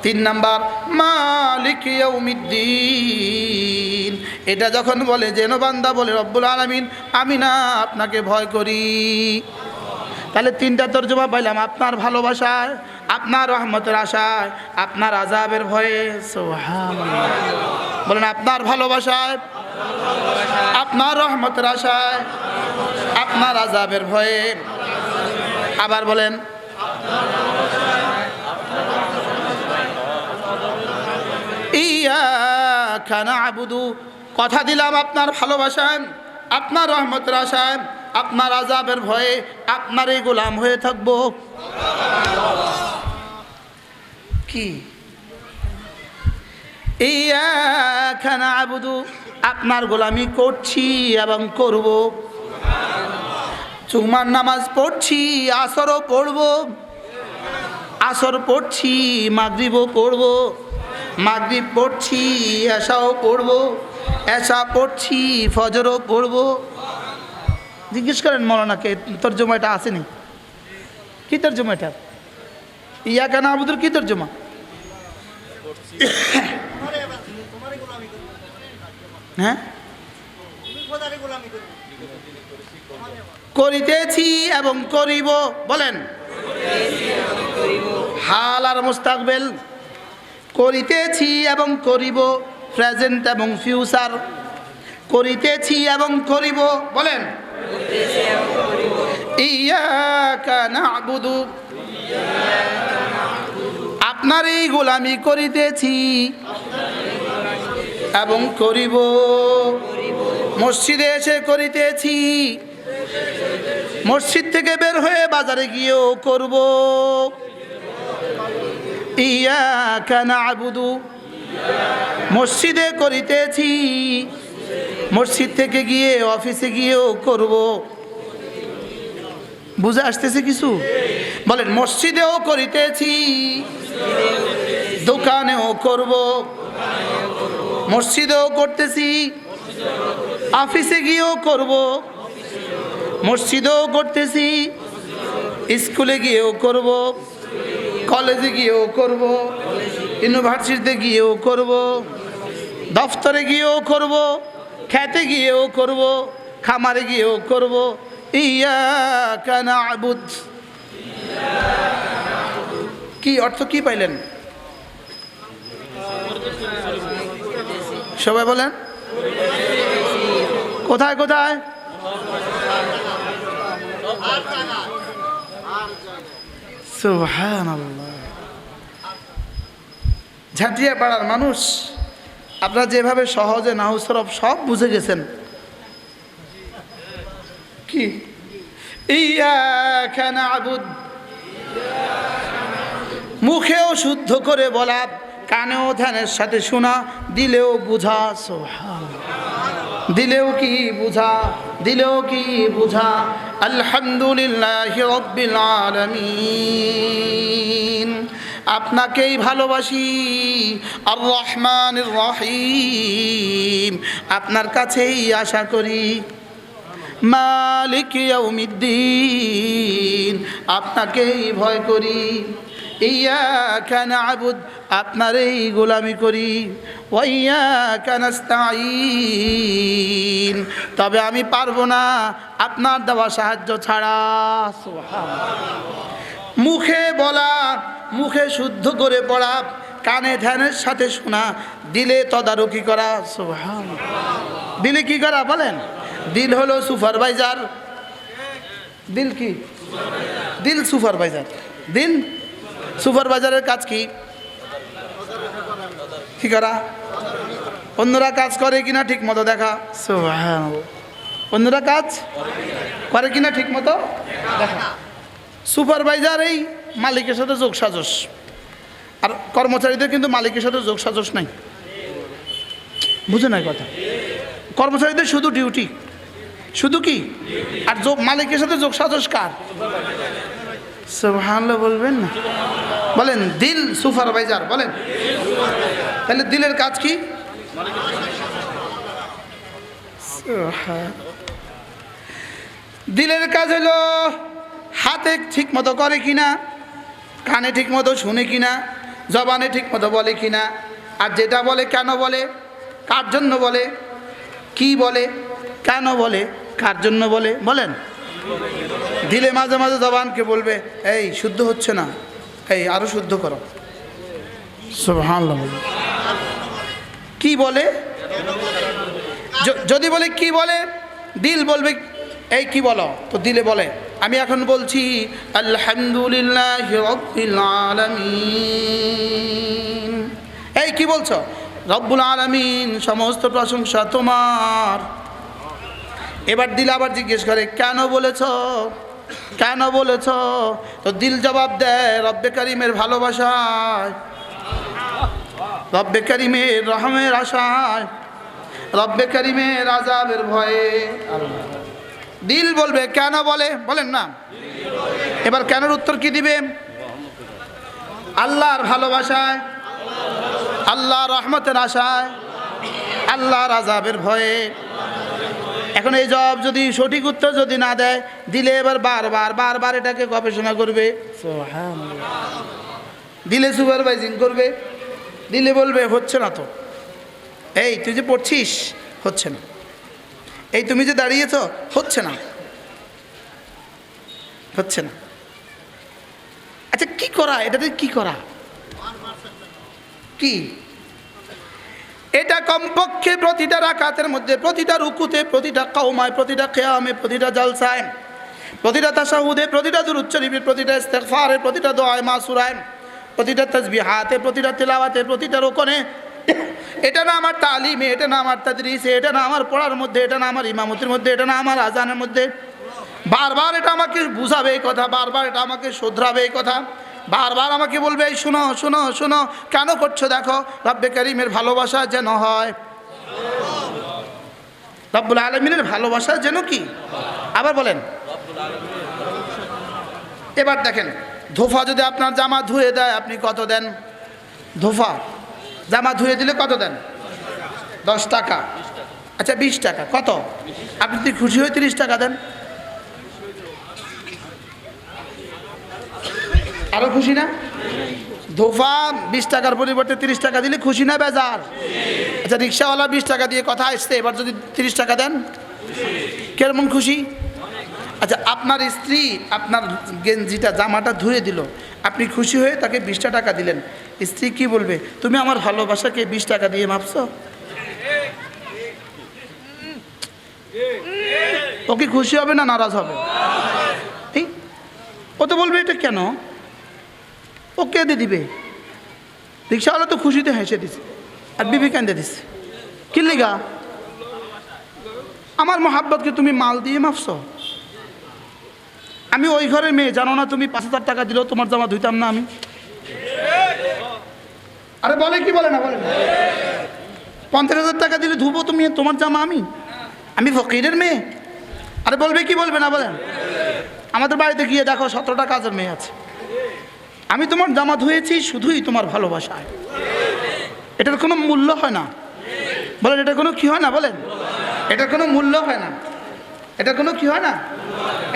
3 নাম্বার মালিক ইয়াউমিদ্দিন। এটা যখন বলে যেন বান্দা বলে রব্বুল আলামিন আমি না আপনাকে ভয় করি। তাহলে 3টা তরজমা পাইলাম, আপনার ভালোবাসায়, আপনার রহমতের আশায়, আপনার আযাবের ভয়ে। সুবহানাল্লাহ বলেন, আপনার ভালোবাসায়, আপনার রহমতের আশায়, আপনার আযাবের ভয়ে। আবার বলেন, ইয়াকা না'বুদু। কথা দিলাম আপনার ভালোবাসায়, আপনার রহমতের আশায়, আপনার আযাবের ভয়ে আপনারই গোলাম হয়ে থাকব। কি ইয়াকা না'বুদু, আপনার গোলামি করছি এবং করব। জুমার নামাজ পড়ছি, আসরও পড়ব, আসর পড়ছি, মাগরিবও পড়ব, মাগরিব পড়ছি, এশাও পড়ব, এশা পড়ছি, ফজরও পড়ব। জিজ্ঞেস করেন মৌলানাকে তর্জমা এটা আসেনি, কি তর্জমা এটা? ইয়াকা না'বুদুর কি তর্জমা? হ্যাঁ, করিতেছি এবং করিব। বলেন, হাল আর মুস্তাকবিল। করিতেছি এবং করিব, প্রেজেন্ট এবং ফিউচার। করিতেছি এবং করিব। বলেন, ইয়াকা না'বুদু, আপনারই গোলামি করিতেছি এবং করিব। মসজিদে এসে করিতেছি, মসজিদ থেকে বের হয়ে বাজারে গিয়েও করব। ইয়াকা না'বুদু, মসজিদে করিতেছি, মসজিদ থেকে গিয়ে অফিসে গিয়েও করব। বুঝে আসতেছে কিছু? বলেন, মসজিদেও করিতেছি, দোকানেও করব। মসজিদেও করতেছি, অফিসে গিয়েও করব। মসজিদেও করতেছি, স্কুলে গিয়েও করব, কলেজে গিয়েও করব, ইউনিভার্সিটিতে গিয়েও করব, দফতরে গিয়েও করব, খেতে গিয়েও করব, খামারে গিয়েও করব। ইয়াকা না'বুদ। কি অর্থ কি পাইলেন? সবাই বলেন, কোথায় কোথায়? সুবহানাল্লাহ। ঝাঁটিয়া পাড়ার মানুষ, আপনারা যেভাবে সহজে নাহু সরফ সব বুঝে গেছেন। কি ইয়াকা না'বুদ, মুখেও শুদ্ধ করে বলা, কানেও ধ্যানের সাথে শোনা, দিলেও বুঝা। সুবহানাল্লাহ, দিলেও কি বুঝা, দিলেও কি বুঝা। আলহামদুলিল্লাহি রাব্বিল আলামিন, আপনাকেই ভালোবাসি। আর রহমানির রহিম, আপনার কাছেই আশা করি। মালিক ইয়াউমিদ্দিন, আপনাকেই ভয় করি। ইয়াকা না'বুদ, আপনারই গোলামি করি, ওয়া ইয়াকা নাস্তাঈন, তবে আমি পারবো না আপনার দেওয়া সাহায্য ছাড়া। সুবহানাল্লাহ। মুখে বলা, মুখে শুদ্ধ করে পড়া, কানে ধ্যানের সাথে শোনা, দিলে তদারকি করা। সুবহানাল্লাহ। দিলে কি করা বলেন? দিল হলো সুপারভাইজার। দিল কি? দিল সুপারভাইজার। দিল সুপারভাইজারের কাজ কি? কি করা? অন্যরা কাজ করে কিনা ঠিক মতো দেখা। সুবহানাল্লাহ। অন্যরা কাজ করে কিনা ঠিক মতো দেখা। সুপারভাইজার এই মালিকের সাথে যোগ সাজস, আর কর্মচারীদের কিন্তু মালিকের সাথে যোগ সাজস নাই। বুঝে নাই কথা? কর্মচারীদের শুধু ডিউটি, শুধু কি, আর মালিকের সাথে যোগ সাজস কার? সুবহানাল্লাহ বলবেন না? বলেন দিল সুপারভাইজার বলেন। তাহলে দিলের কাজ কি? দিলের কাজ হলো হাতে ঠিক মতো করে কিনা, কানে ঠিক মতো শুনে কিনা, জবানে ঠিক মতো বলে কিনা, আর যেটা বলে কেন বলে, কার জন্য বলে, কি বলে, কেন বলে, কার জন্য বলে। বলেন দিলে মাঝে মাঝে জবানকে বলবে এই শুদ্ধ হচ্ছে না, এই আরো শুদ্ধ করো। সুবহানাল্লাহ। কি বলে? যদি বলে কি বলে, দিল বলবে এই কি বলো, তো দিলে বলে আমি এখন বলছি আলহামদুলিল্লাহি রাব্বিল আলামিন। এই কি বলছো? রব্বুল আলামিন, সমস্ত প্রশংসা তোমার। এবার দিল আবার জিজ্ঞেস করে কেন বলেছ, কেন বলেছ? তো দিল জবাব দেয় রব্বে কারিমের ভালোবাসায়, রব্বে কারিমের রহমের আশায়, রব্বে কারিমের আযাবের ভয়ে। দিল বলবে কেন বলে, বলেন না। এবার কেনর উত্তর কি দিবে? আল্লাহর ভালোবাসায়, আল্লাহর রহমতের আশায়, আল্লাহর আযাবের ভয়ে। এখন এই জবাব যদি সঠিক উত্তর যদি না দেয়, দিলে এবার বারবার বারবার এটাকে গবেষণা করবে। সুবহানাল্লাহ। দিলে সুপারভাইজিং করবে, দিলে বলবে হচ্ছে না তো, এই তুই যে পড়ছিস হচ্ছে না, এই তুমি যে দাঁড়িয়েছ হচ্ছে না, হচ্ছে না। আচ্ছা কি করা, এটাতে কি করা, কি এটা? কমপক্ষে প্রতিটা রাকাতের মধ্যে, প্রতিটা রুকুতে, প্রতিটা কওমায়, প্রতিটা কিয়ামে, প্রতিটা জালসায়, প্রতিটা তাশাহুদে, প্রতিটা দুরূদ শরীফে, প্রতিটা ইস্তিগফারে, প্রতিটা দোয়ায়ে মাসুরায়, প্রতিটা তাসবিহাতে, প্রতিটা তিলাওয়াতে, প্রতিটা রুকনে, এটা না আমার তালিমে, এটা না আমার তাদরিসে, এটা না আমার পড়ার মধ্যে, এটা না আমার ইমামতির মধ্যে, এটা না আমার আজানের মধ্যে। বারবার এটা আমাকে বুঝাবে এই কথা, বারবার এটা আমাকে শোধরাবে এই কথা, বারবার আমাকে বলবে এই শোনো শোনো শোনো, কেন করছো দেখো, রব্বে কারিমের ভালোবাসা যেন হয়, রব্বুল আলামিনের ভালোবাসা যেন কি। আবার বলেন। এবার দেখেন ধোফা যদি আপনার জামা ধুয়ে দেয়, আপনি কত দেন? ধোফা জামা ধুয়ে দিলে কত দেন? 10 টাকা। আচ্ছা 20 টাকা, কত? আপনি যদি খুশি হয়ে 30 টাকা দেন। আরো খুশি না? ধোফা 20 টাকার পরিবর্তে 30 টাকা দিলে খুশি না বেজার? আচ্ছা রিক্সাওয়ালা 20 টাকা দিয়ে কথা আসছে, এবার যদি 30 টাকা দেন কেমন খুশি? আচ্ছা আপনার স্ত্রী আপনার গেঞ্জিটা জামাটা ধুয়ে দিল, আপনি খুশি হয়ে তাকে 20 টাকা দিলেন, স্ত্রী কি বলবে? তুমি আমার ভালোবাসাকে 20 টাকা দিয়ে মাপছো? ও কি খুশি হবে না নারাজ হবে? ও তো বলবে এটা কেন, ও কেঁদে দিবে। রিক্সাওয়ালা তো খুশিতে হেসে দিছে, আর বিবি কেঁদে দিছে। কি লিগা? আমার মোহাব্বতকে তুমি মাল দিয়ে মাপছো? আমি ওই ঘরের মেয়ে, জানো না তুমি 5000 টাকা দিলেও তোমার জামা ধুইতাম না আমি? আরে বলে কি বলে না, বলে 50,000 টাকা দিলে ধুবো তুমি তোমার জামা আমি ফকিরের মেয়ে? আরে বলবে কি বলবে না বলেন? আমাদের বাড়িতে গিয়ে দেখো 17টা কাজের মেয়ে আছে, আমি তোমার জামা ধুয়েছি শুধুই তোমার ভালোবাসায়। এটার কোনো মূল্য হয় না, বলেন এটা কোনো কি হয় না, বলেন এটার কোনো মূল্য হয় না, এটা কোনো কি হয় না,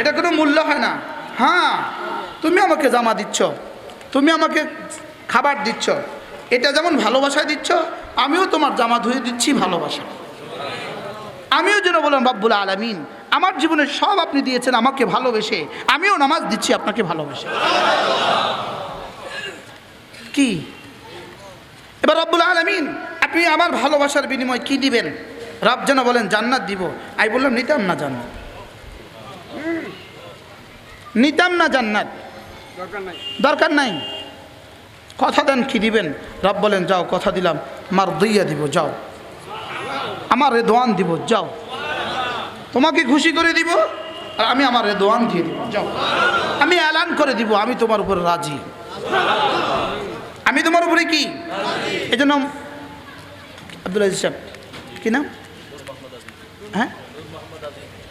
এটা কোনো মূল্য হয় না। হ্যাঁ তুমি আমাকে জামা দিচ্ছ, তুমি আমাকে খাবার দিচ্ছ, এটা যেমন ভালোবাসায় দিচ্ছ, আমিও তোমার জামা ধুয়ে দিচ্ছি ভালোবাসা। আমিও যেন বললাম রব্বুল আলামিন আমার জীবনে সব আপনি দিয়েছেন আমাকে ভালোবেসে, আমিও নামাজ দিচ্ছি আপনাকে ভালোবেসে। কি এবার রব্বুল আলামিন আপনি আমার ভালোবাসার বিনিময় কি দিবেন? রব যেন বলেন জান্নাত দিব। আমি বললাম নিতাম না জান্নাত, নিতাম না জান্নাত, দরকার নাই। কথা দেন কি দিবেন? রব বলেন যাও কথা দিলাম, মার দইয়া দিব, যাও আমার রেদওয়ান দিব, যাও তোমাকে খুশি করে দিব, আর আমি আমার রেদওয়ান দিয়ে দিব, যাও আমি এলান করে দিব আমি তোমার উপরে রাজি, আমি তোমার উপরে কি। এই জন্য আব্দুল আজিজ সাহেব কি নাম? হ্যাঁ,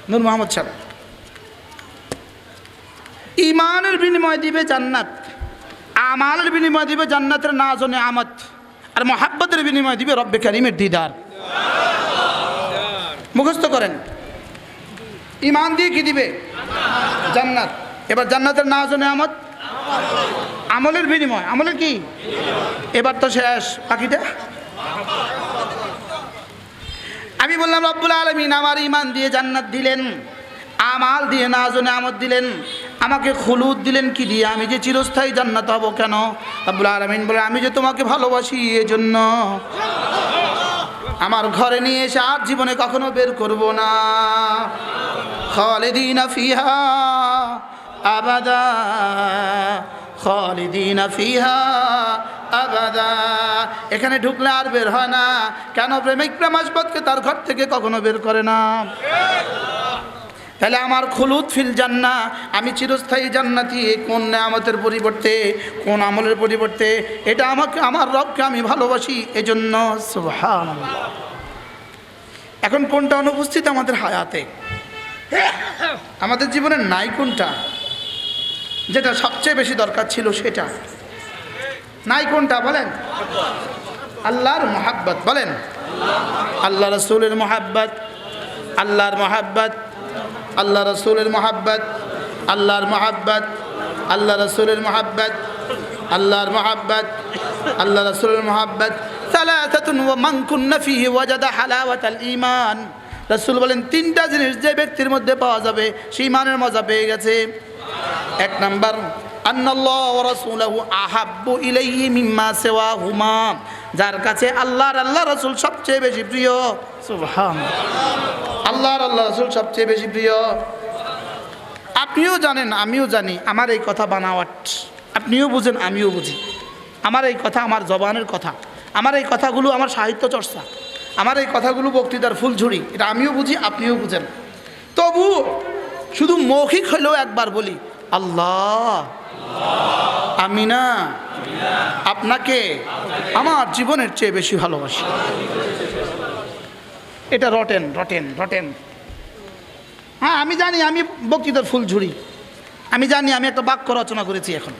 নূর মোহাম্মদ সাহেব, ইমানের বিনিময় দিবে জান্নাত, আমালের বিনিময় দিবে জান্নাতের নাজ ও নেয়ামত, আর মোহাব্বতের বিনিময় দিবে রব্বে কারিমের দিদার। মুখস্থ করেন, ইমান দিয়ে কি দিবে? জান্নাত। এবার জান্নাতের নাজ ও নেয়ামত, আমলের বিনিময়, আমলের কি? এবার তো শেষ, বাকিটা আমি বললাম রব্বুল আলামিন আমার ইমান দিয়ে জান্নাত দিলেন, আমাল দিয়ে নাজ ও নেয়ামত দিলেন, আমাকে খুলুদ দিলেন কি দিয়ে? আমি যে চিরস্থায়ী জান্নাত হব কেন? রব্বুল আলামিন বলে আমি যে তোমাকে ভালোবাসি এজন্য আমার ঘরে নিয়ে এসে আর জীবনে কখনো বের করব না। খালিদিনা ফিহা আবাদা, খালিদিনা ফিহা আবাদা। এখানে ঢুকলে আর বের হয় না। কেন? প্রেমিক প্রেমাস্পদকে তার ঘর থেকে কখনো বের করে না। তাহলে আমার খুলুদ ফিল জান্নাহ, আমি চিরস্থায়ী জান্নাতি। কোন নেয়ামতের পরিবর্তে, কোন আমলের পরিবর্তে? এটা আমাকে, আমার রবকে আমি ভালোবাসি এজন্য। সুবহানাল্লাহ। এখন কোনটা অনুপস্থিত আমাদের হায়াতে? আমাদের জীবনে নাই কোনটা? যেটা সবচেয়ে বেশি দরকার ছিল সেটা নাই। কোনটা বলেন? আল্লাহর মহাব্বত। বলেন আল্লাহ রাসূলের মহাব্বত, আল্লাহর মহাব্বত, আল্লাহ রাসূলের মহাব্বত, আল্লাহর মহাব্বত, আল্লাহ রাসূলের মহাব্বত, আল্লাহর মহাব্বত, আল্লাহ রাসূলের মহাব্বত। সালাসাতুন ওয়া মান কুন্না ফীহি ওয়াজাদা হালাওয়াতাল ঈমান। রাসূল বলেন তিনটা জিনিস যে ব্যক্তির মধ্যে পাওয়া যাবে সে ঈমানের মজা পেয়ে গেছে। এক নাম্বার, আন্নাল্লাহ ওয়া রাসূলুহু আহাব্বু ইলাইহি মিম্মা সিওয়াহুমা। যার কাছে আল্লাহর আল্লাহ রাসূল সবচেয়ে বেশি প্রিয়। সুবহানাল্লাহ। আল্লাহর আল্লাহ রাসূল সবচেয়ে বেশি প্রিয়। আপনিও জানেন, আমিও জানি আমার এই কথা বানাওয়াট, আপনিও বুঝেন আমিও বুঝি। আমার এই কথা আমার জবানের কথা, আমার এই কথাগুলো আমার সাহিত্য চর্চা, আমার এই কথাগুলো বক্তৃতার ফুলঝুরি, এটা আমিও বুঝি আপনিও বুঝেন। তবু শুধু মৌখিক হলেও একবার বলি আল্লাহ, আমি না আপনাকে আমার জীবনের চেয়ে বেশি ভালোবাসি। এটা রটেন রটেন রটেন। হ্যাঁ আমি জানি আমি বক্তৃতার ফুলঝুরি, আমি জানি আমি একটা বাক্য রচনা করেছি এখন,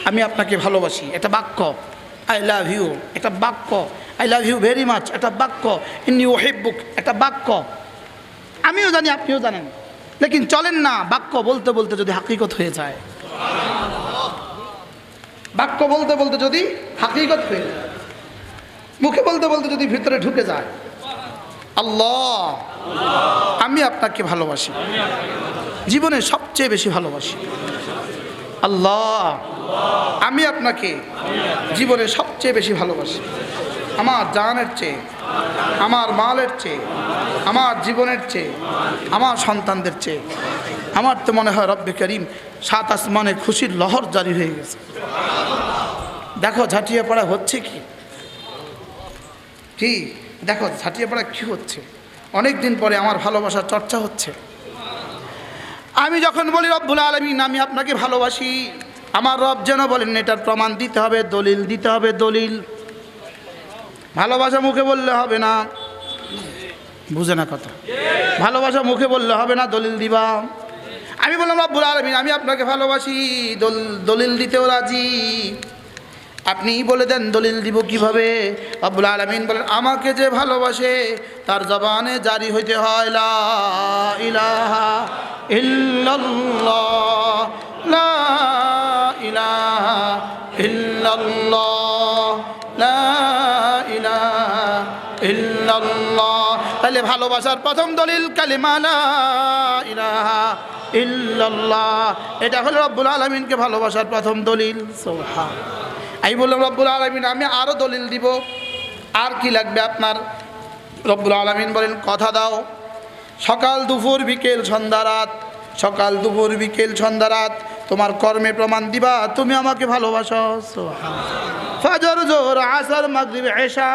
আমি আপনাকে ভালোবাসি, এটা বাক্য। আই লাভ ইউ, এটা বাক্য। I love you very much, এটা বাক্য। ইন্নী উহিব্বুক, এটা বাক্য। আমিও জানি আপনিও জানেন, লেকিন চলেন না বাক্য বলতে বলতে যদি হাকিকত হয়ে যায়, বাক্য বলতে বলতে যদি হাকিকত হয়ে যায়, মুখে বলতে বলতে যদি ভিতরে ঢুকে যায়, আল্লাহ আমি আপনাকে ভালোবাসি, জীবনে সবচেয়ে বেশি ভালোবাসি। আল্লাহ আমি আপনাকে জীবনে সবচেয়ে বেশি ভালোবাসি, আমার জানের চেয়ে, আমার মালের চেয়ে, আমার জীবনের চেয়ে, আমার সন্তানদের চেয়ে। আমার তো মনে হয় রব্বে করিম সাত আসমানে খুশির লহর জারি হয়ে গেছে। দেখো ঝাঁটিয়ে পড়া হচ্ছে কি, কি দেখো ঝাঁটিয়ে পড়া কি হচ্ছে। অনেক দিন পরে আমার ভালোবাসার চর্চা হচ্ছে। আমি যখন বলি রব্বুল আলামিন আমি আপনাকে ভালোবাসি, আমার রব যেন বলেন এটার প্রমাণ দিতে হবে, দলিল দিতে হবে, দলিল। ভালোবাসা মুখে বললে হবে না, বুঝে না কথা। ভালোবাসা মুখে বললে হবে না, দলিল দিবা। আমি বললাম রব্বুল আলামিন আমি আপনাকে ভালোবাসি, দলিল দিতেও রাজি। আপনি বলে দেন দলিল দিব কিভাবে? রব্বুল আলামিন বলেন আমাকে যে ভালোবাসে তার জবানে জারি হইতে হয় লা ইলাহা ইল্লাল্লাহ, লা ইলাহা ইল্লাল্লাহ লা ইলাহা ইল্লাল্লাহ। তাহলে ভালোবাসার প্রথম দলিল কালিমা লা ইলাহা ইল্লাল্লাহ। এটা হলো রব্বুল আলামিনকে ভালোবাসার প্রথম দলিল। সুবহান। আমি বললাম রব্বুল আলামিন আমি আরো দলিল দিব, আর কি লাগবে আপনার? রব্বুল আলামিন বলেন কথা দাও, সকাল দুপুর বিকেল সন্ধ্যা রাত, সকাল দুপুর বিকেল সন্ধ্যা রাত তোমার কর্মে প্রমাণ দিবা তুমি আমাকে ভালোবাসো। সুবহান। ফজর জোহর আসর মাগরিব ইশা,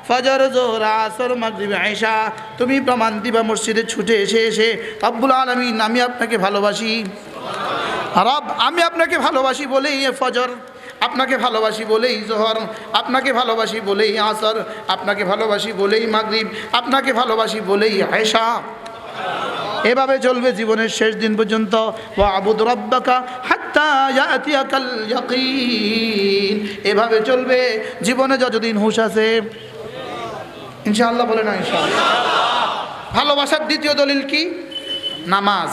ফজর জোহর আসর মাগরিব ইশা তুমি প্রমাণ দিবা মসজিদে ছুটে এসে এসে রব্বুল আলামিন আমি আপনাকে ভালোবাসি। রব আমি আপনাকে ভালোবাসি বলেই ফজর, আপনাকে ভালোবাসি বলেই জোহর, আপনাকে ভালোবাসি বলেই আসর, আপনাকে ভালোবাসি বলেই মাগরিব, আপনাকে ভালোবাসি বলেই ইশা। এভাবে চলবে জীবনের শেষ দিন পর্যন্ত। ওয়াবুদ রাব্বাকা হাত্তা ইয়াতিয়াকাল ইয়াকিন। এভাবে চলবে জীবনে যতদিন হুঁশ আছে। ইনশাআল্লাহ বলে না ইনশাআল্লাহ। ভালোবাসার দ্বিতীয় দলিল কি? নামাজ।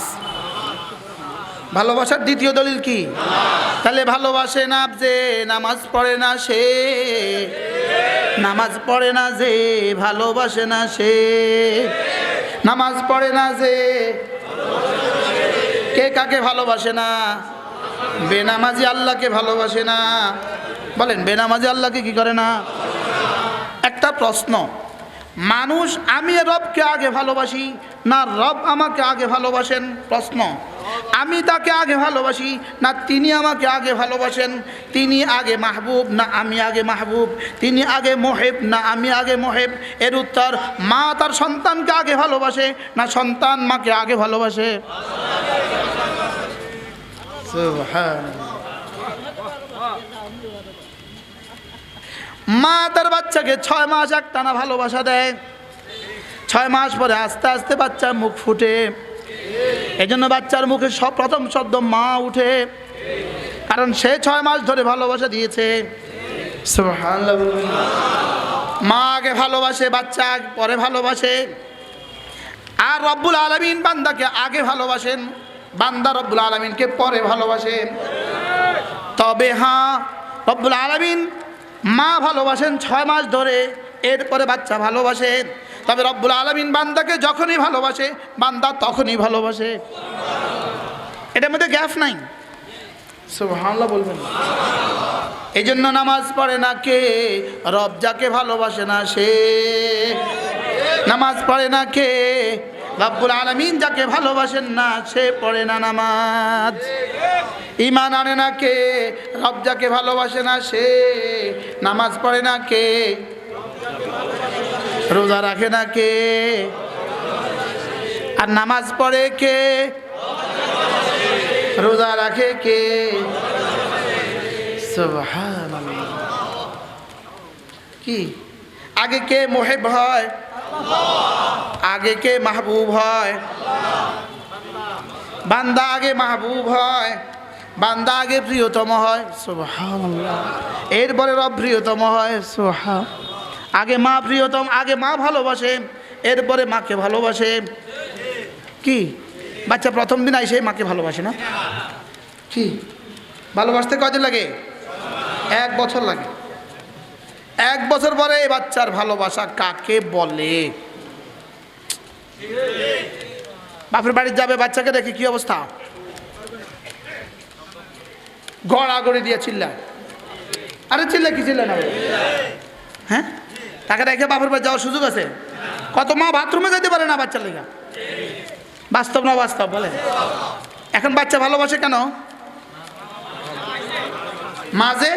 ভালোবাসার দ্বিতীয় দলিল কি? তাহলে ভালোবাসে না যে নামাজ পড়ে না সে, নামাজ পড়ে না যে ভালোবাসে না সে, নামাজ পড়ে না যে। কে কাকে ভালোবাসে না? বেনামাজি আল্লাহকে ভালোবাসে না। বলেন বেনামাজি আল্লাহকে কি করে না? একটা প্রশ্ন, মানুষ আমি রবকে আগে ভালোবাসি না রব আমাকে আগে ভালোবাসেন? প্রশ্ন, আমি তাকে আগে ভালোবাসি না তিনি আমাকে আগে ভালোবাসেন? তিনি আগে মাহবুব না আমি আগে মাহবুব? তিনি আগে মোহেব না আমি আগে মোহেব? এর উত্তর, মা তার সন্তানকে আগে ভালোবাসে না সন্তান মাকে আগে ভালোবাসে? সুবহানাল্লাহ। মা তার বাচ্চাকে 6 মাস একটানা ভালোবাসা দেয়, 6 মাস পরে আস্তে আস্তে বাচ্চার মুখ ফুটে। এই জন্য বাচ্চার মুখে প্রথম শব্দ মা উঠে, কারণ সে 6 মাস ধরে ভালোবাসা দিয়েছে। সুবহানাল্লাহ। মা আগে ভালোবাসে, বাচ্চা পরে ভালোবাসে। আর রব্বুল আলামিন বান্দাকে আগে ভালোবাসেন, বান্দা রব্বুল আলামিনকে পরে ভালোবাসেন। তবে হ্যাঁ, রব্বুল আলামিন মা ভালোবাসেন 6 মাস ধরে, এরপরে বাচ্চা ভালোবাসেন। তবে রব্বুল আলামিন বান্দাকে যখনই ভালোবাসে বান্দা তখনই ভালোবাসে। এটার মধ্যে গ্যাপ নাই। সুবহানাল্লাহ বলবেন। এই জন্য নামাজ পড়ে না কে? রব যাকে ভালোবাসে না সে। নামাজ পড়ে না কে? রব্বুল আলামিন যাকে ভালোবাসেন না সে পড়ে না নামাজ। ঈমান আনে না কে? রব যাকে ভালোবাসে না সে। নামাজ পড়ে না কে? রোজা রাখে না কে? আর নামাজ পড়ে কে? রোজা রাখে কে? সুবহানাল্লাহ। কি আগে কে মুহিব হয়? আগে কে মাহবুব হয়? বান্দা আগে মাহবুব হয়, বান্দা আগে প্রিয়তম হয়। সুবহানাল্লাহ। এরপরে রব প্রিয়তম হয়। সুবহান। আগে মা প্রিয়তম, আগে মা ভালোবাসে, এরপরে মাকে ভালোবাসে। কি বাচ্চা প্রথম দিন আইসে মাকে ভালোবাসে না? কি ভালোবাসতে কয়দিন লাগে? 1 বছর লাগে। 1 বছর পরে এই বাচ্চার ভালোবাসা কাকে বলে? বাপের বাড়ি যাবে, বাচ্চাকে দেখে কি অবস্থা? গড়াগড়ি দিয়ে চিল্লায়। আরে চিল্লা কি চিল্লা না? হ্যাঁ, তাকে দেখে বাপের বাড়ি যাওয়ার সুযোগ আছে? কত মা বাথরুমে যেতে পারে না বাচ্চার লেগা। বাস্তব না বাস্তব বলেন? এখন বাচ্চা ভালোবাসে কেন? মাঝে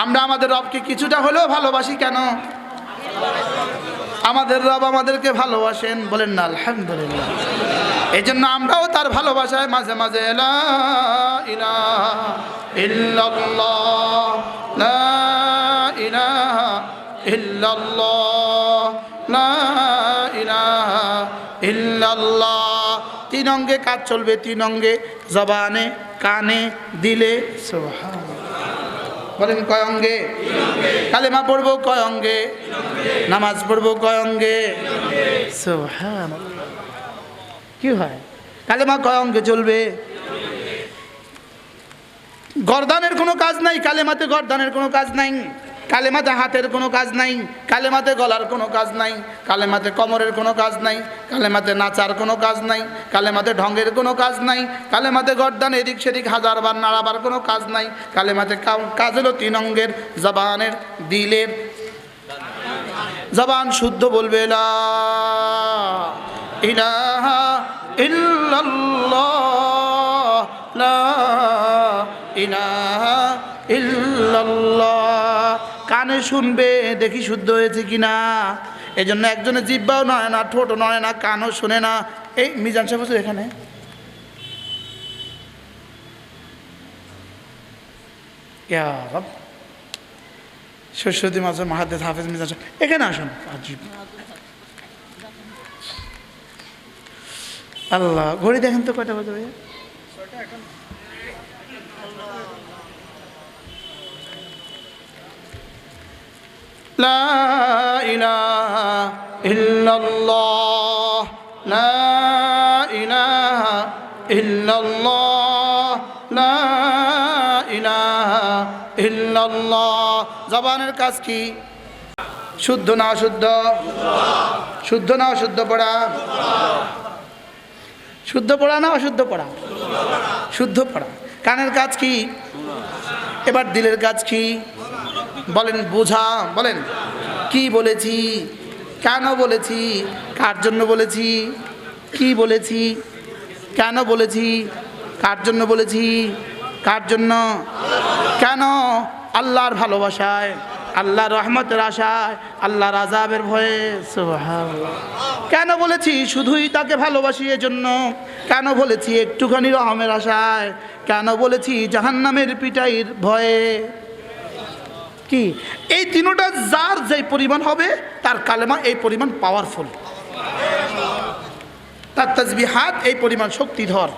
আমরা আমাদের রবকে কিছুটা হলেও ভালোবাসি কেন? আমাদের রব আমাদেরকে ভালোবাসেন, বলেন না আলহামদুলিল্লাহ। এই জন্য আমরাও তার ভালোবাসায় মাঝে মাঝে লা ইলাহা ইল্লাল্লাহ, লা ইলাহা ইল্লাল্লাহ, লা ইলাহা ইল্লাল্লাহ। 3 অঙ্গে কাজ চলবে, 3 অঙ্গে, জবানে, কানে, দিলে। সুবহানাল্লাহ। বলেন কয় অঙ্গে? কালেমা পড়বো কয় অঙ্গে? নামাজ পড়বো কয় অঙ্গে? সুবহানাল্লাহ। কি হয়? কালেমা কয় অঙ্গে চলবে? গর্দানের কোনো কাজ নাই, কালেমাতে গর্দানের কোনো কাজ নাই, কালেমাতে হাতের কোনো কাজ নাই, কালেমাতে গলার কোনো কাজ নাই, কালেমাতে কোমরের কোনো কাজ নাই, কালেমাতে নাচার কোনো কাজ নাই, কালেমাতে ঢঙ্গের কোনো কাজ নাই, কালেমাতে গর্দান এদিক সেদিক হাজারবার নাড়াবার কোনো কাজ নাই। কালেমাতে কাজ হলো 3 অঙ্গের, জবানের, দিলের। জবান শুদ্ধ বলবে লা ইলাহা ইল্লাল্লাহ, লা ইলাহা ইল্লাল্লাহ। কানে শুনবে দেখি শুদ্ধ হয়েছে কিনা। এই জন্য একজনের জিহ্বাও নয় না, ঠোঁটও নয় না, কানও শুনে না। এই মিজান সাহেব এখানে সরস্বতী মাসের মাহাদেস হাফেজ মিজান সাহেব এখানে আসুন। আল্লাহ, ঘড়ি দেখেন তো কয়টা বাজে ভাইয়া? লা ইলাহা ইল্লাল্লাহ, লা ইলাহা ইল্লাল্লাহ, লা ইলাহা ইল্লাল্লাহ। জবানের কাজ কি? শুদ্ধ না অশুদ্ধ? শুদ্ধ না অশুদ্ধ পড়া? শুদ্ধ পড়া না অশুদ্ধ পড়া? শুদ্ধ পড়া। কানের কাজ কি? এবার দিলের কাজ কি? বলেন, বোঝা। বলেন কি বলেছি, কেন বলেছি, কার জন্য বলেছি, কি বলেছি, কেন বলেছি, কার জন্য বলেছি, কার জন্য, কেন? আল্লাহর ভালোবাসায়, আল্লাহর রহমতের আশায়, আল্লাহর আযাবের ভয়ে। সুবহানাল্লাহ। কেন বলেছি? শুধুই তাকে ভালোবাসি এজন্য। কেন বলেছি? একটুখানি রহমের আশায়। কেন বলেছি? জাহান্নামের পিটাইয়ের ভয়ে। কি এই তিনটা যার যেই পরিমাণ হবে তার কালেমা এই পরিমাণ পাওয়ারফুল, তার তাসবিহাত এই পরিমাণ শক্তিধর।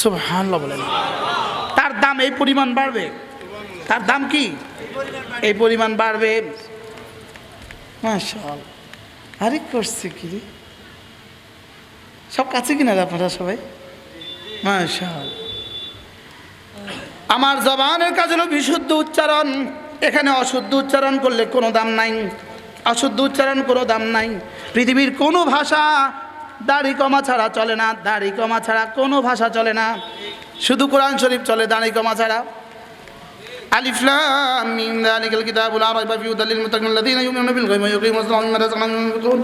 সুবহানাল্লাহ বলেন। তার দাম এই পরিমাণ বাড়বে। তার দাম কি? এই পরিমাণ বাড়বে। মাশাআল্লাহ। আরে করছে কি রে, সব কাছে কিনা আপনারা সবাই? মাশাআল্লাহ। আমার জবানের কাজ হলো বিশুদ্ধ উচ্চারণ। এখানে অশুদ্ধ উচ্চারণ করলে কোনো দাম নাই, অশুদ্ধ উচ্চারণ কোনো দাম নাই। পৃথিবীর কোনো ভাষা দাড়ি কমা ছাড়া চলে না, দাড়ি কমা ছাড়া কোনো ভাষা চলে না। শুধু কোরআন শরীফ চলে দাড়ি কমা ছাড়া। আলিফ লাম মিম যালিকাল কিতাবু লা রাইবা ফীহি হুদাল লিল মুত্তাকিন আল্লাযীনা ইউমিনুনা বিল গায়বি ওয়া ইউকিমুনা আস-সালাতা ওয়া মিম্মা রাযাকনাহুম ইউনফিকুন।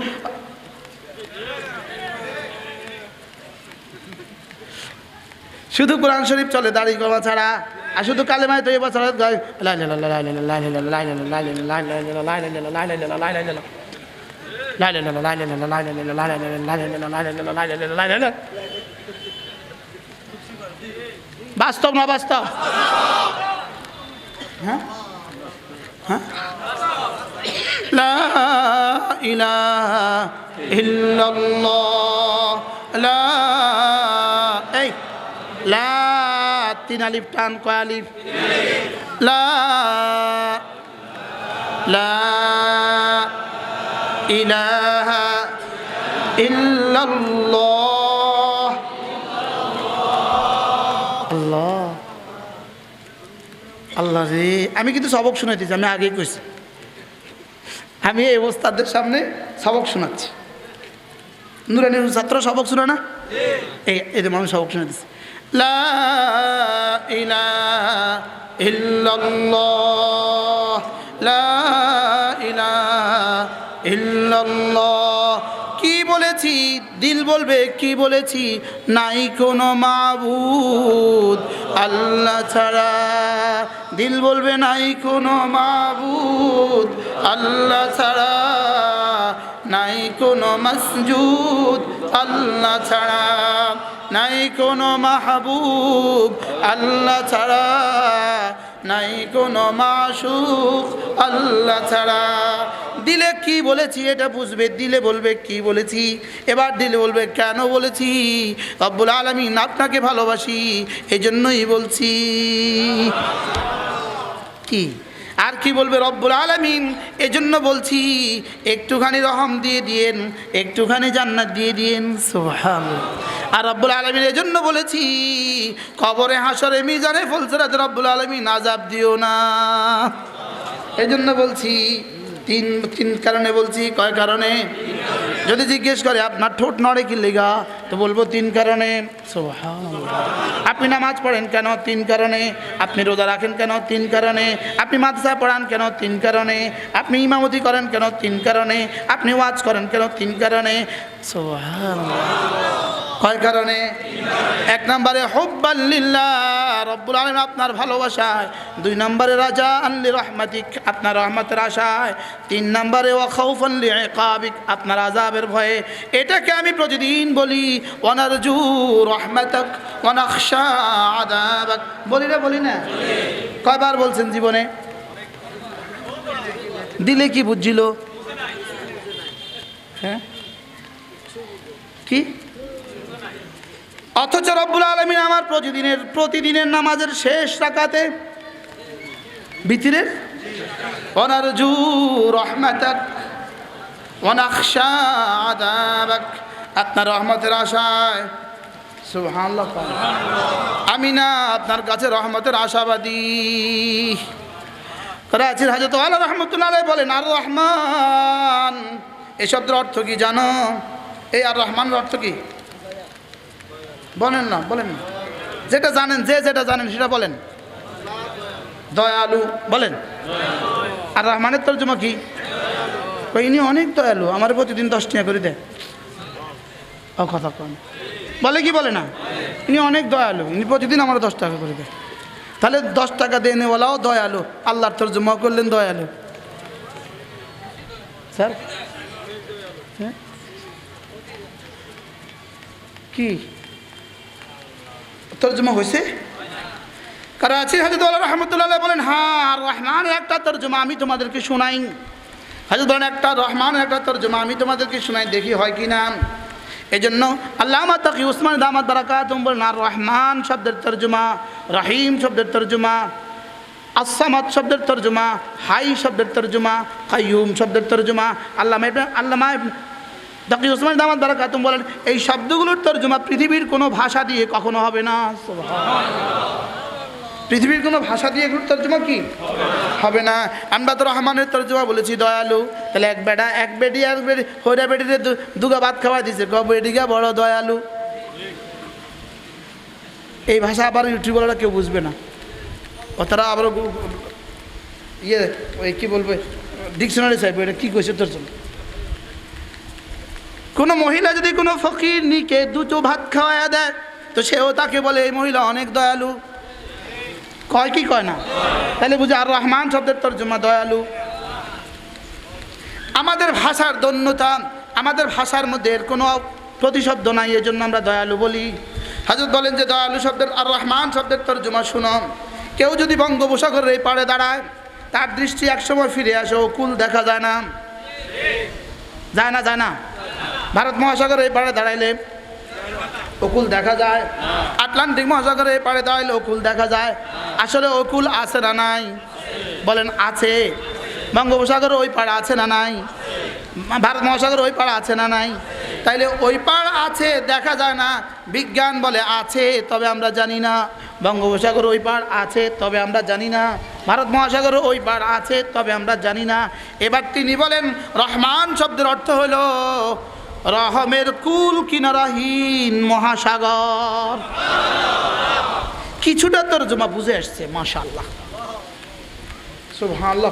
শুধু কোরআন শরীফ চলে দাড়ি কমা ছাড়া, আর শুধু কালেমায়ে তৈয়বা ছাড়া লা ইলাহা ইল্লাল্লাহ, লা ইলাহা ইল্লাল্লাহ, লা ইলাহা ইল্লাল্লাহ, লা ইলাহা ইল্লাল্লাহ, লা ইলাহা ইল্লাল্লাহ, লা ইলাহা ইল্লাল্লাহ, লা ইলাহা ইল্লাল্লাহ, লা ইলাহা ইল্লাল্লাহ, লা ইলাহা ইল্লাল্লাহ, লা ইলাহা ইল্লাল্লাহ, লা ইলাহা ইল্লাল্লাহ, লা ইলাহা ইল্লাল্লাহ, লা ইলাহা ইল্লাল্লাহ, লা ইলাহা ইল্লাল্লাহ, লা ইলাহা ইল্লাল্লাহ। বাস্তব না বাস্তব? হ্যাঁ হ্যাঁ। লা ইলাহা ইল্লাল্লাহ, লা এই লা তিন আলিফ টান, কয় আলিফ? লা লা ইলাহা ইল্লাল্লাহ। আল্লাহ আল্লাহ রে, আমি কিন্তু সবক শোনাইতেছি, আমি আগেই কইছি। আমি এই ওস্তাদের সামনে সবক শোনাচ্ছি। নুরানির ছাত্র সবক শোনা না, এই মানুষ সবক শোনাইতেছি। লা ইলাহা ইল্লাল্লাহ, লা ইলাহা ইল্লাল্লাহ। কি বলেছি? দিল বলবে কি বলেছি? নাই কোনো মাবুদ আল্লাহ ছাড়া। দিল বলবে নাই কোনো মাবুদ আল্লাহ ছাড়া, নাই কোনো মসজুদ আল্লাহ ছাড়া, নাই কোনো মাহবুব আল্লাহ ছাড়া, নাই কোনো মাশুক আল্লাহ ছাড়া। দিলে কি বলেছি এটা বুঝবে, দিলে বলবে কি বলেছি। এবার দিলে বলবে কেন বলেছি? রব্বুল আলামিন আপনাকে ভালোবাসি এই জন্যই বলছি। কি আর কি বলবে? রব্বুল আলামিন এজন্য বলছি, একটুখানি রহম দিয়ে দিয়েন, একটুখানি জান্নাত দিয়ে দিয়েন। সুবহানাল্লাহ। আর রব্বুল আলামিন এই জন্য বলেছি, কবরে হাসরে মিজানে ফুলসিরাতে রব্বুল আলামিন আযাব দিও না। এই জন্য বলছি, তিন কারণে বলছি। কয় কারণে? যদি জিজ্ঞেস করে আপনার ঠোঁট নড়ে কি লেগা, তো বলবো 3 কারণে। সুবহানাল্লাহ। আপনি নামাজ পড়েন কেন? 3 কারণে। আপনি রোজা রাখেন কেন? 3 কারণে। আপনি মাদ্রাসা পড়ান কেন? 3 কারণে। আপনি ইমামতি করেন কেন? 3 কারণে। আপনি ওয়াজ করেন কেন? 3 কারণে। সুবহানাল্লাহ। কয় কারণে? 1 নম্বরে হুব্বান লিল্লাহ, রব্বুল আলামিন আপনার ভালোবাসায়। 2 নম্বরে রাজাআন লিরহমাতিক, আপনার রহমতের আশায়। 3 নম্বরে ওয়া খাউফান লিইকাবিক, আপনার আযাবের ভয়ে। এটাকে আমি প্রতিদিন বলি, ওয়া নারজু রাহমাতাক ওয়া নাখশা আযাবাক। বলি না? কয়বার বলছেন জীবনে? দিলে কি বুঝছিল? হ্যাঁ কি? অথচ রব্বুল আলামিন আমার প্রতিদিনের নামাজের শেষ রাকাতে ভিতরের ওয়ানারজু রাহমাতাক ওয়া নাখশা আযাবাক, আপনার রহমতের আশায়। সুবহানাল্লাহ। আমি না আপনার কাছে রহমতের আশাবাদী। করাচির হযরত আলা রাহমাতুল্লাহ আলাইহি বলেন, আর রহমান এই শব্দের অর্থ কি জানো? এই আর রহমানের অর্থ কি বলেন না? যেটা জানেন, যেটা জানেন সেটা বলেন। দয়ালু বলেন। আর রহমানের তর্জমা কি? ইনি অনেক দয়ালু, আমার প্রতিদিন 10 টাকা করে দেয়। ও কথা কন বলে কি? বলে না? ইনি অনেক দয়ালু, ইনি প্রতিদিন আমার 10 টাকা করে দেয়। তাহলে 10 টাকা দেনেওয়ালাও দয়ালু, আল্লাহর তর্জমা করলেন দয়ালু। স্যার কি তর্জমা হয়েছে? করাচির হযরত আলা রাহমাতুল্লাহ আলাইহি বলেন, হ্যাঁ রহমানের একটা তর্জমা আমি তোমাদেরকে শোনাই। হযরত বলেন, একটা রহমানের একটা তর্জমা আমি তোমাদেরকে শোনাই, দেখি হয় কি না। এই জন্য আল্লামা তাকি উসমান দামাত বারাকাতুহু বলেন, আর রহমান শব্দের তর্জমা, রহিম শব্দের তর্জমা, আস-সামাদ শব্দের তর্জমা, হাই শব্দের তর্জমা, কাইয়ুম শব্দের তর্জমা। আল্লামা তাকি উসমান দামাত বারাকাতুহু বলেন, এই শব্দগুলোর তর্জমা পৃথিবীর কোনো ভাষা দিয়ে কখনো হবে না। পৃথিবীর কোনো ভাষা দিয়ে এগুলোর তর্জমা কি হবে না। আমরা তো রহমানের তর্জমা বলেছি দয়ালু। তাহলে এক বেডি হইরা বেডিরে দুগা ভাত খাওয়া দিছে, বেডিগা বড় দয়ালু। এই ভাষা আবার ইউটিউবাররা কেউ বুঝবে না, ও তারা আবার ওই কি বলবে, ডিকশনারি চাইবে এটা কী কইছে তর্জমা। কোনো মহিলা যদি কোনো ফকির নিকে 2 ভাত খাওয়াইয়া দেয়, তো সেও তাকে বলে এই মহিলা অনেক দয়ালু। কয় কি কয় না? তাহলে বুঝে আর রহমান শব্দের তর্জমা দয়ালু। আমাদের ভাষার দন্যতা, আমাদের ভাষার মধ্যে এর কোনো প্রতিশব্দ নাই, এই জন্য আমরা দয়ালু বলি। হযরত বলেন যে দয়ালু শব্দের আর রহমান শব্দের তর্জমা শুনো। কেউ যদি বঙ্গোপসাগরের এই পাড়ে দাঁড়ায়, তার দৃষ্টি একসময় ফিরে আসে, ও কুল দেখা যায় না। যায় না। ভারত মহাসাগরের এই পাড়ে দাঁড়াইলে ওকুল দেখা যায়, আটলান্টিক মহাসাগরের এই পাড়ে দাঁড়াইলে ওকুল দেখা যায়। আসলে ওকুল আছে না নাই? বলেন আছে। বঙ্গোপসাগর ওই পাড় আছে না নাই? ভারত মহাসাগর ওই পাড় আছে না নাই? তাইলে ওই পাড় আছে, দেখা যায় না। বিজ্ঞান বলে আছে, তবে আমরা জানি না। বঙ্গোপসাগর ওই পাড় আছে, তবে আমরা জানি না। ভারত মহাসাগর ওই পাড় আছে, তবে আমরা জানি না। এবার তিনি বলেন রহমান শব্দের অর্থ হলো রহমের কুল কিনারাহীন মহাসাগর। কিছুটা তর্জমা বুঝে আসছে, মাশাআল্লাহ, সুবহানাল্লাহ।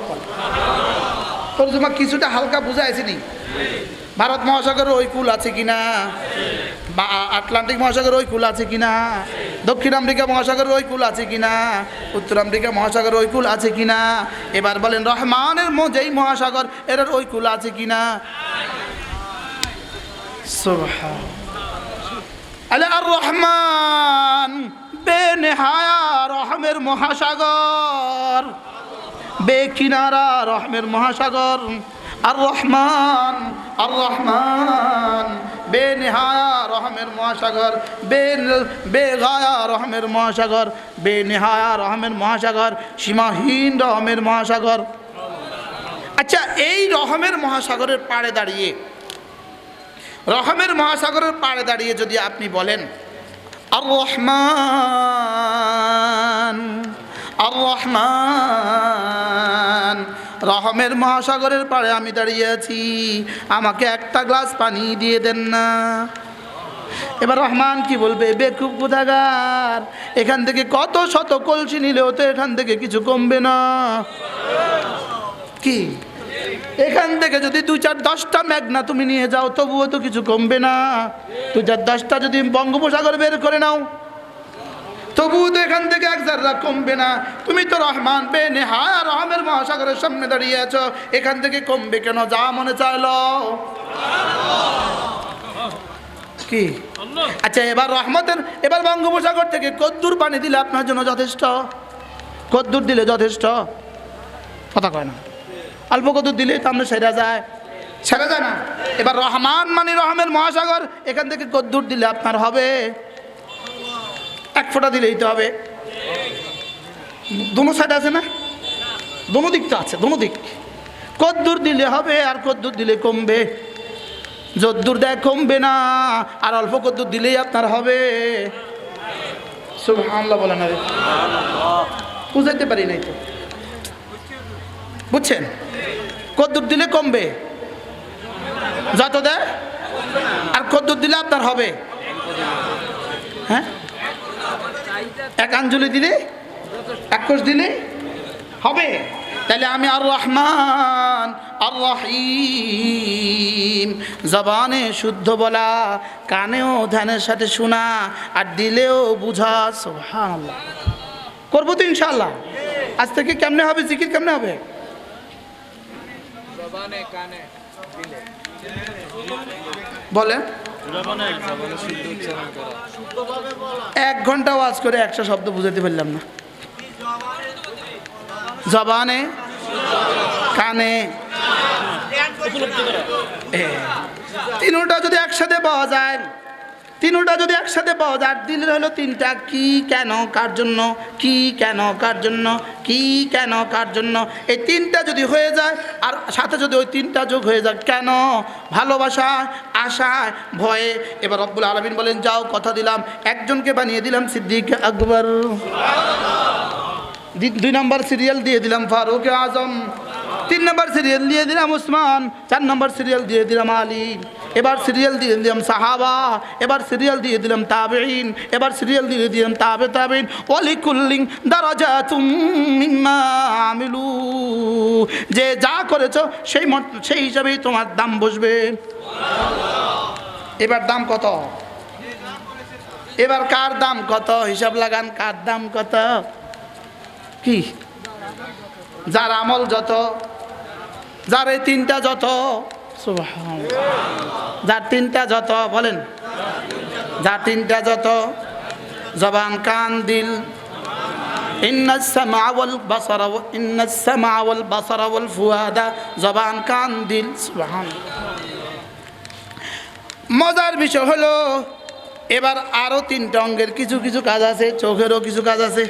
তর্জমা কিছুটা হালকা বুঝে আসেনি। ভারত মহাসাগরের ওই কুল আছে কিনা, বা আটলান্টিক মহাসাগর ওই কুল আছে কিনা, দক্ষিণ আমেরিকা মহাসাগরের ওই কুল আছে কিনা, উত্তর আমেরিকা মহাসাগরের ওই কুল আছে কিনা। এবার বলেন রহমানের যেই মহাসাগর, এর ওই কুল আছে কিনা। আর রহমান বেনেহায়া রহমের মহাসাগর, বেকিনারা রহমের মহাসাগর। আর রহমান বেনেহায়া রহমের মহাসাগর, বেগায়া রহমের মহাসাগর, বেনেহায়া রহমের মহাসাগর, সীমাহীন রহমের মহাসাগর। আচ্ছা, এই রহমের মহাসাগরের পাড়ে দাঁড়িয়ে রহমের মহাসাগরের পাড়ে দাঁড়িয়ে যদি আপনি বলেন আর রহমান আর রহমান, রহমের মহাসাগরের পাড়ে আমি দাঁড়িয়ে আছি, আমাকে একটা গ্লাস পানি দিয়ে দেন না। এবার রহমান কি বলবে? বেকুব কোথাকার, এখান থেকে কত শত কলসি নিলেও তো এখান থেকে কিছু কমবে না। কি এখান থেকে যদি 2-4-10টা মেঘনা তুমি নিয়ে যাও তবুও তো কিছু কমবে না। 2-4-10টা যদি বঙ্গোপসাগর বের করে নাও তবুও তো এখান থেকে 1 জাররা কমবে না। তুমি তো রহমান বেনেহায়া রহমের মহাসাগরের সামনে দাঁড়িয়ে আছো, এখান থেকে কমবে কেন? যা মনে চাইলো। কি আচ্ছা, এবার রহমতের এবার বঙ্গোপসাগর থেকে কদ্দুর পানি দিলে আপনার জন্য যথেষ্ট? কদ্দুর দিলে যথেষ্ট? কথা কয় না। অল্প কদ্দুর দিলে তো আমরা সেরা যায় না। এবার রহমান মানে রহমের মহাসাগর, এখান থেকে কদ্দুর দিলে আপনার হবে? 1 ফোঁটা দিলেই তো হবে। দোনো সাইড আছে না? দোনো দিক তো আছে, দোনো দিক। কদ্দুর দিলে হবে আর কদ্দুর দিলে কমবে। যদ্দুর দেয় কমবে না, আর অল্প কদ্দুর দিলেই আপনার হবে। সুবহানাল্লাহ বলেন। বুঝাইতে পারি নাই তো, বুঝছেন? কদ্দুর দিলে কমবে, যত দেয়, আর কদ্দুর দিলে আপনার হবে। হ্যাঁ, 1 আঞ্জলি দিলে, 1 কোষ দিলে হবে। তাহলে আমি আর রহমান আর রহিম, জবানে শুদ্ধ বলা, কানেও ধ্যানের সাথে শোনা, আর দিলেও বুঝা। সুবহানাল্লাহ। করবো তো ইনশাআল্লাহ। আজ থেকে কেমনে হবে জিকির? কেমনে হবে? বলেন। 1 ঘন্টা ওয়াজ করে 100 শব্দ বুঝাতে পারলাম না। জবানে, কানে, তিনটা যদি একসাথে পাওয়া যায়, তিনটা যদি একসাথে পাওয়া যায়, দিলের হলো 3টা। কি, কেন, কার জন্য, কি, কেন, কার জন্য, কি, কেন, কার জন্য। এই 3টা যদি হয়ে যায়, আর সাথে যদি ওই 3টা যোগ হয়ে যায়, কেন, ভালোবাসায়, আশায়, ভয়ে। এবার রব্বুল আলামিন বলেন, যাও কথা দিলাম, একজনকে বানিয়ে দিলাম সিদ্দিক আকবর, 2 নম্বর সিরিয়াল দিয়ে দিলাম ফারুক আজম, 3 নম্বর সিরিয়াল দিয়ে দিলাম উসমান, 4 নম্বর সিরিয়াল দিয়ে দিলাম আলী, এবার সিরিয়াল দিয়ে দিলাম সাহাবা, এবার সিরিয়াল দিয়ে দিলাম তাবেঈন, এবার সিরিয়াল দিয়ে দিলাম তাবে তাবেঈন। ওয়ালিকুল্লিন দারাজাতুম মিম্মা আমিলু, যে যা করেছো সেই হিসাবেই তোমার দাম বসবে। এবার দাম কত? এবার কার দাম কত? হিসাব লাগান, কার দাম কত? কি, যার আমল যত, যার এই 3টা যত, সুবহানাল্লাহ, যার 3টা যত, বলেন, যার 3টা যত, জবান, কান, দিল। ইন্নাস সামআ ওয়াল বাসারা ওয়াল ফুয়াদা, জবান, কান, দিল। সুবহানাল্লাহ। মজার বিষয় হলো এবার আরো 3টা অঙ্গের কিছু কিছু কাজ আছে। চোখেরও কিছু কাজ আছে,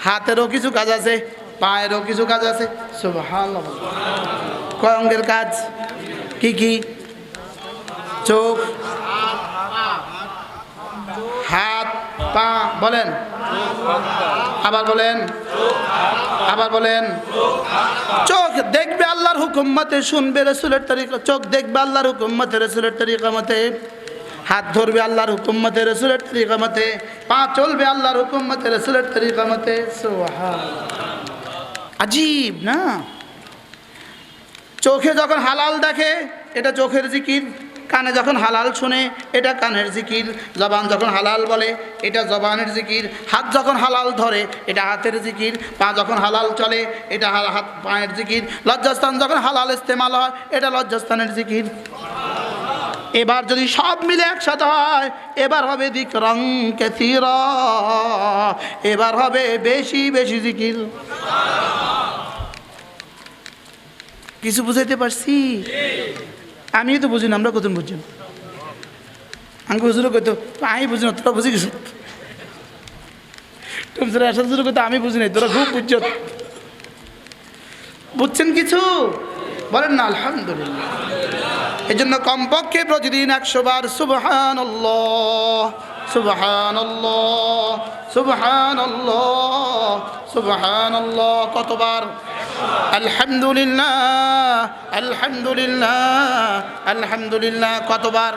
হাতেরও কিছু কাজ আছে, পায়েরও কিছু কাজ আছে। সুবহানাল্লাহ। কয় অঙ্গের কাজ? কি কি? চোখ, হাত, পা। বলেন, আবার বলেন, আবার বলেন। চোখ দেখবে আল্লাহর হুকুম মতে, শুনবে রাসূলের তরিকা। চোখ দেখবে আল্লাহর হুকুম মতে, রাসূলের তরিকা মতে। হাত ধরবে আল্লাহর হুকুম মতে, রাসূলের তরিকা মতে। পা চলবে আল্লাহর হুকুম মতে, রাসূলের তরিকা মতে। সুবহানাল্লাহ। আজীব না? চোখে যখন হালাল দেখে এটা চোখের জিকির, কানে যখন হালাল শুনে এটা কানের জিকির, জবান যখন হালাল বলে এটা জবানের জিকির, হাত যখন হালাল ধরে এটা হাতের জিকির, পা যখন হালাল চলে এটা হাত পায়ের জিকির, লজ্জাস্থান যখন হালাল ইস্তেমাল হয় এটা লজ্জাস্থানের জিকির। এবার যদি সব মিলে একসাথে হয় এবার হবে যিকরান কাসীরা, এবার হবে বেশি বেশি জিকির। কিছু বুঝাইতে পারছি? আমি তো বুঝি না, আমরা কত বুঝছি? আমি হুজুরও কইতো আমি বুঝি না, তোরা বুঝি গেছ। তুমি আসার হুজুর কইতো আমি বুঝি নাই, তোরা খুব বুঝছ। বুঝছেন কিছু? বলেন না আলহামদুলিল্লাহ। এজন্য কমপক্ষে প্রতিদিন 100 বার সুবহানাল্লাহ সুবহানাল্লাহ সুবহানাল্লাহ সুবহানাল্লাহ কতবার? আলহামদুলিল্লাহ আলহামদুলিল্লাহ আলহামদুলিল্লাহ কতবার?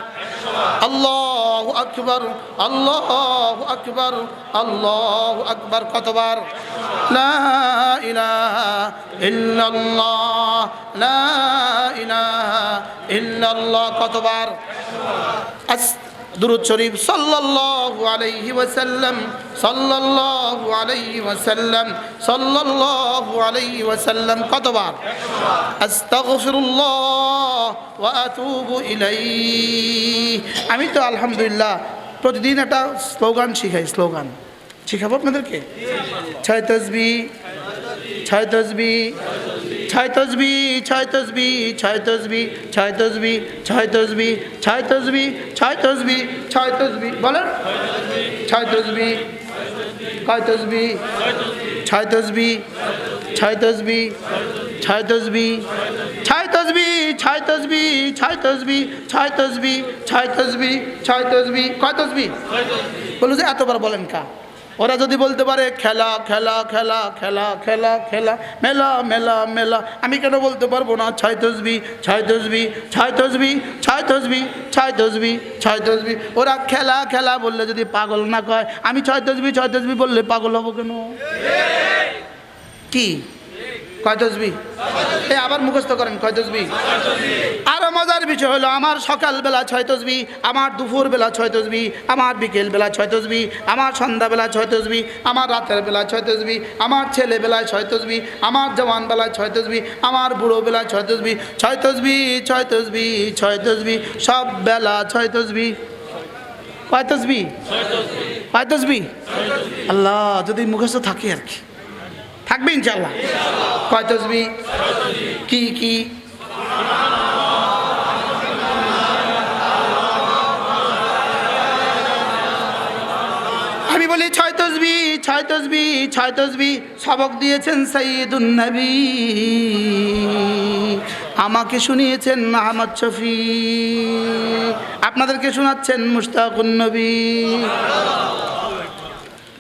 আল্লাহু আকবার আল্লাহু আকবার আল্লাহু আকবার কতবার? লা ইলাহা ইল্লাল্লাহ লা ইলাহা ইল্লাল্লাহ কতবার? দুরূদ শরীফ সাল্লাল্লাহু আলাইহি ওয়াসাল্লাম সাল্লাল্লাহু আলাইহি ওয়াসাল্লাম সাল্লাল্লাহু আলাইহি ওয়াসাল্লাম কতবার? আস্তাগফিরুল্লাহ ওয়া আতুবু ইলাইহি। আমি তো আলহামদুলিল্লাহ প্রতিদিন একটা স্লোগান শিখাই, স্লোগান শিখাবো আপনাদেরকে। 6 তাসবিহ 6 তাসবিহ 6 তাসবিহ 6 তাসবিহ 6 তাসবিহ 6 তাসবিহ 6 তাসবিহ 6 তাসবিহ 6 তাসবিহ 6 তাসবিহ বলেন। 6 তাসবিহ কয় তাসবিহ? 6 তাসবিহ 6 তাসবিহ 6 তাসবিহ 6 তাসবিহ 6 তাসবিহ 6 তাসবিহ 6 তাসবিহ 6 তাসবিহ 6 তাসবিহ কয় তাসবিহ? বলো যে এতবার বলেন কা? ওরা যদি বলতে পারে খেলা খেলা খেলা খেলা খেলা খেলা মেলা মেলা মেলা, আমি কেন বলতে পারবো না 6 তাসবিহ 6 তাসবিহ 6 তাসবিহ 6 তাসবিহ 6 তাসবিহ 6 তাসবিহ? ওরা খেলা খেলা বললে যদি পাগল না কয়, আমি 6 তাসবিহ 6 তাসবিহ বললে পাগল হবো কেন? কি কয় তাসবিহ? এই আবার মুখস্থ করেন কয় তাসবিহ? আরো মজার বিষয় হলো আমার সকালবেলা 6 তাসবিহ, আমার দুপুরবেলা 6 তাসবিহ, আমার বিকেলবেলা 6 তাসবিহ, আমার সন্ধ্যাবেলা 6 তাসবিহ, আমার রাতের বেলা 6 তাসবিহ, আমার ছেলেবেলায় 6 তাসবিহ, আমার জওয়ানবেলায় 6 তাসবিহ, আমার বুড়োবেলায় 6 তাসবিহ। 6 তাসবিহ 6 তাসবিহ 6 তাসবিহ সব বেলা 6 তাসবিহ। কয় তাসবিহ? কয় তাসবিহ? আল্লাহ যদি মুখস্থ থাকে আর কি থাকবে ইনশাআল্লাহ। কয় তাসবিহ? কি কি? আমি বলি 6 তাসবিহ 6 তাসবিহ 6 তাসবিহ সবক দিয়েছেন সাইয়্যিদুন নবী, আমাকে শুনিয়েছেন আহমদ শফি, আপনাদেরকে শোনাচ্ছেন মুশতাকুন নবী।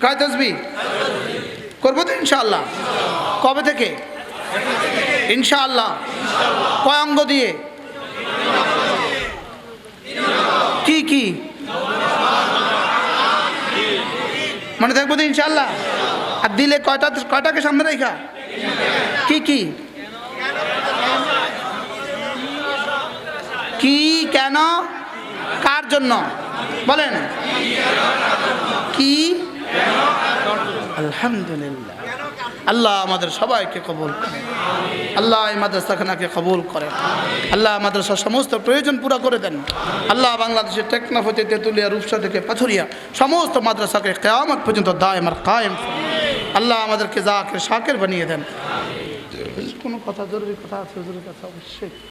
কয় তাসবিহ করবো তো ইনশাআল্লাহ? কবে থেকে ইনশাআল্লাহ? কয় অঙ্গ দিয়ে? কি কি মনে থাকবো তো ইনশাআল্লাহ? আর দিলে কয়টাকে সামনে রেখা? কি কি কি কেন কার জন্য বলেন? কি আলহামদুলিল্লাহ। আল্লাহ আমাদের সবাইকে কবুল করেন, আল্লাহ এই মাদ্রাসাখানাকে কবুল করেন, আল্লাহ মাদ্রাসার সমস্ত প্রয়োজন পুরো করে দেন। আল্লাহ বাংলাদেশের টেকনাফ হতে তেঁতুলিয়া রূপসা থেকে পাথুরিয়া সমস্ত মাদ্রাসাকে কিয়ামত পর্যন্ত দায়েম আর কায়েম। আল্লাহ আমাদেরকে জাকির শাকির বানিয়ে দেন। কোনো কথা জরুরি কথা আছে হুজুরের কাছে অবশ্যই।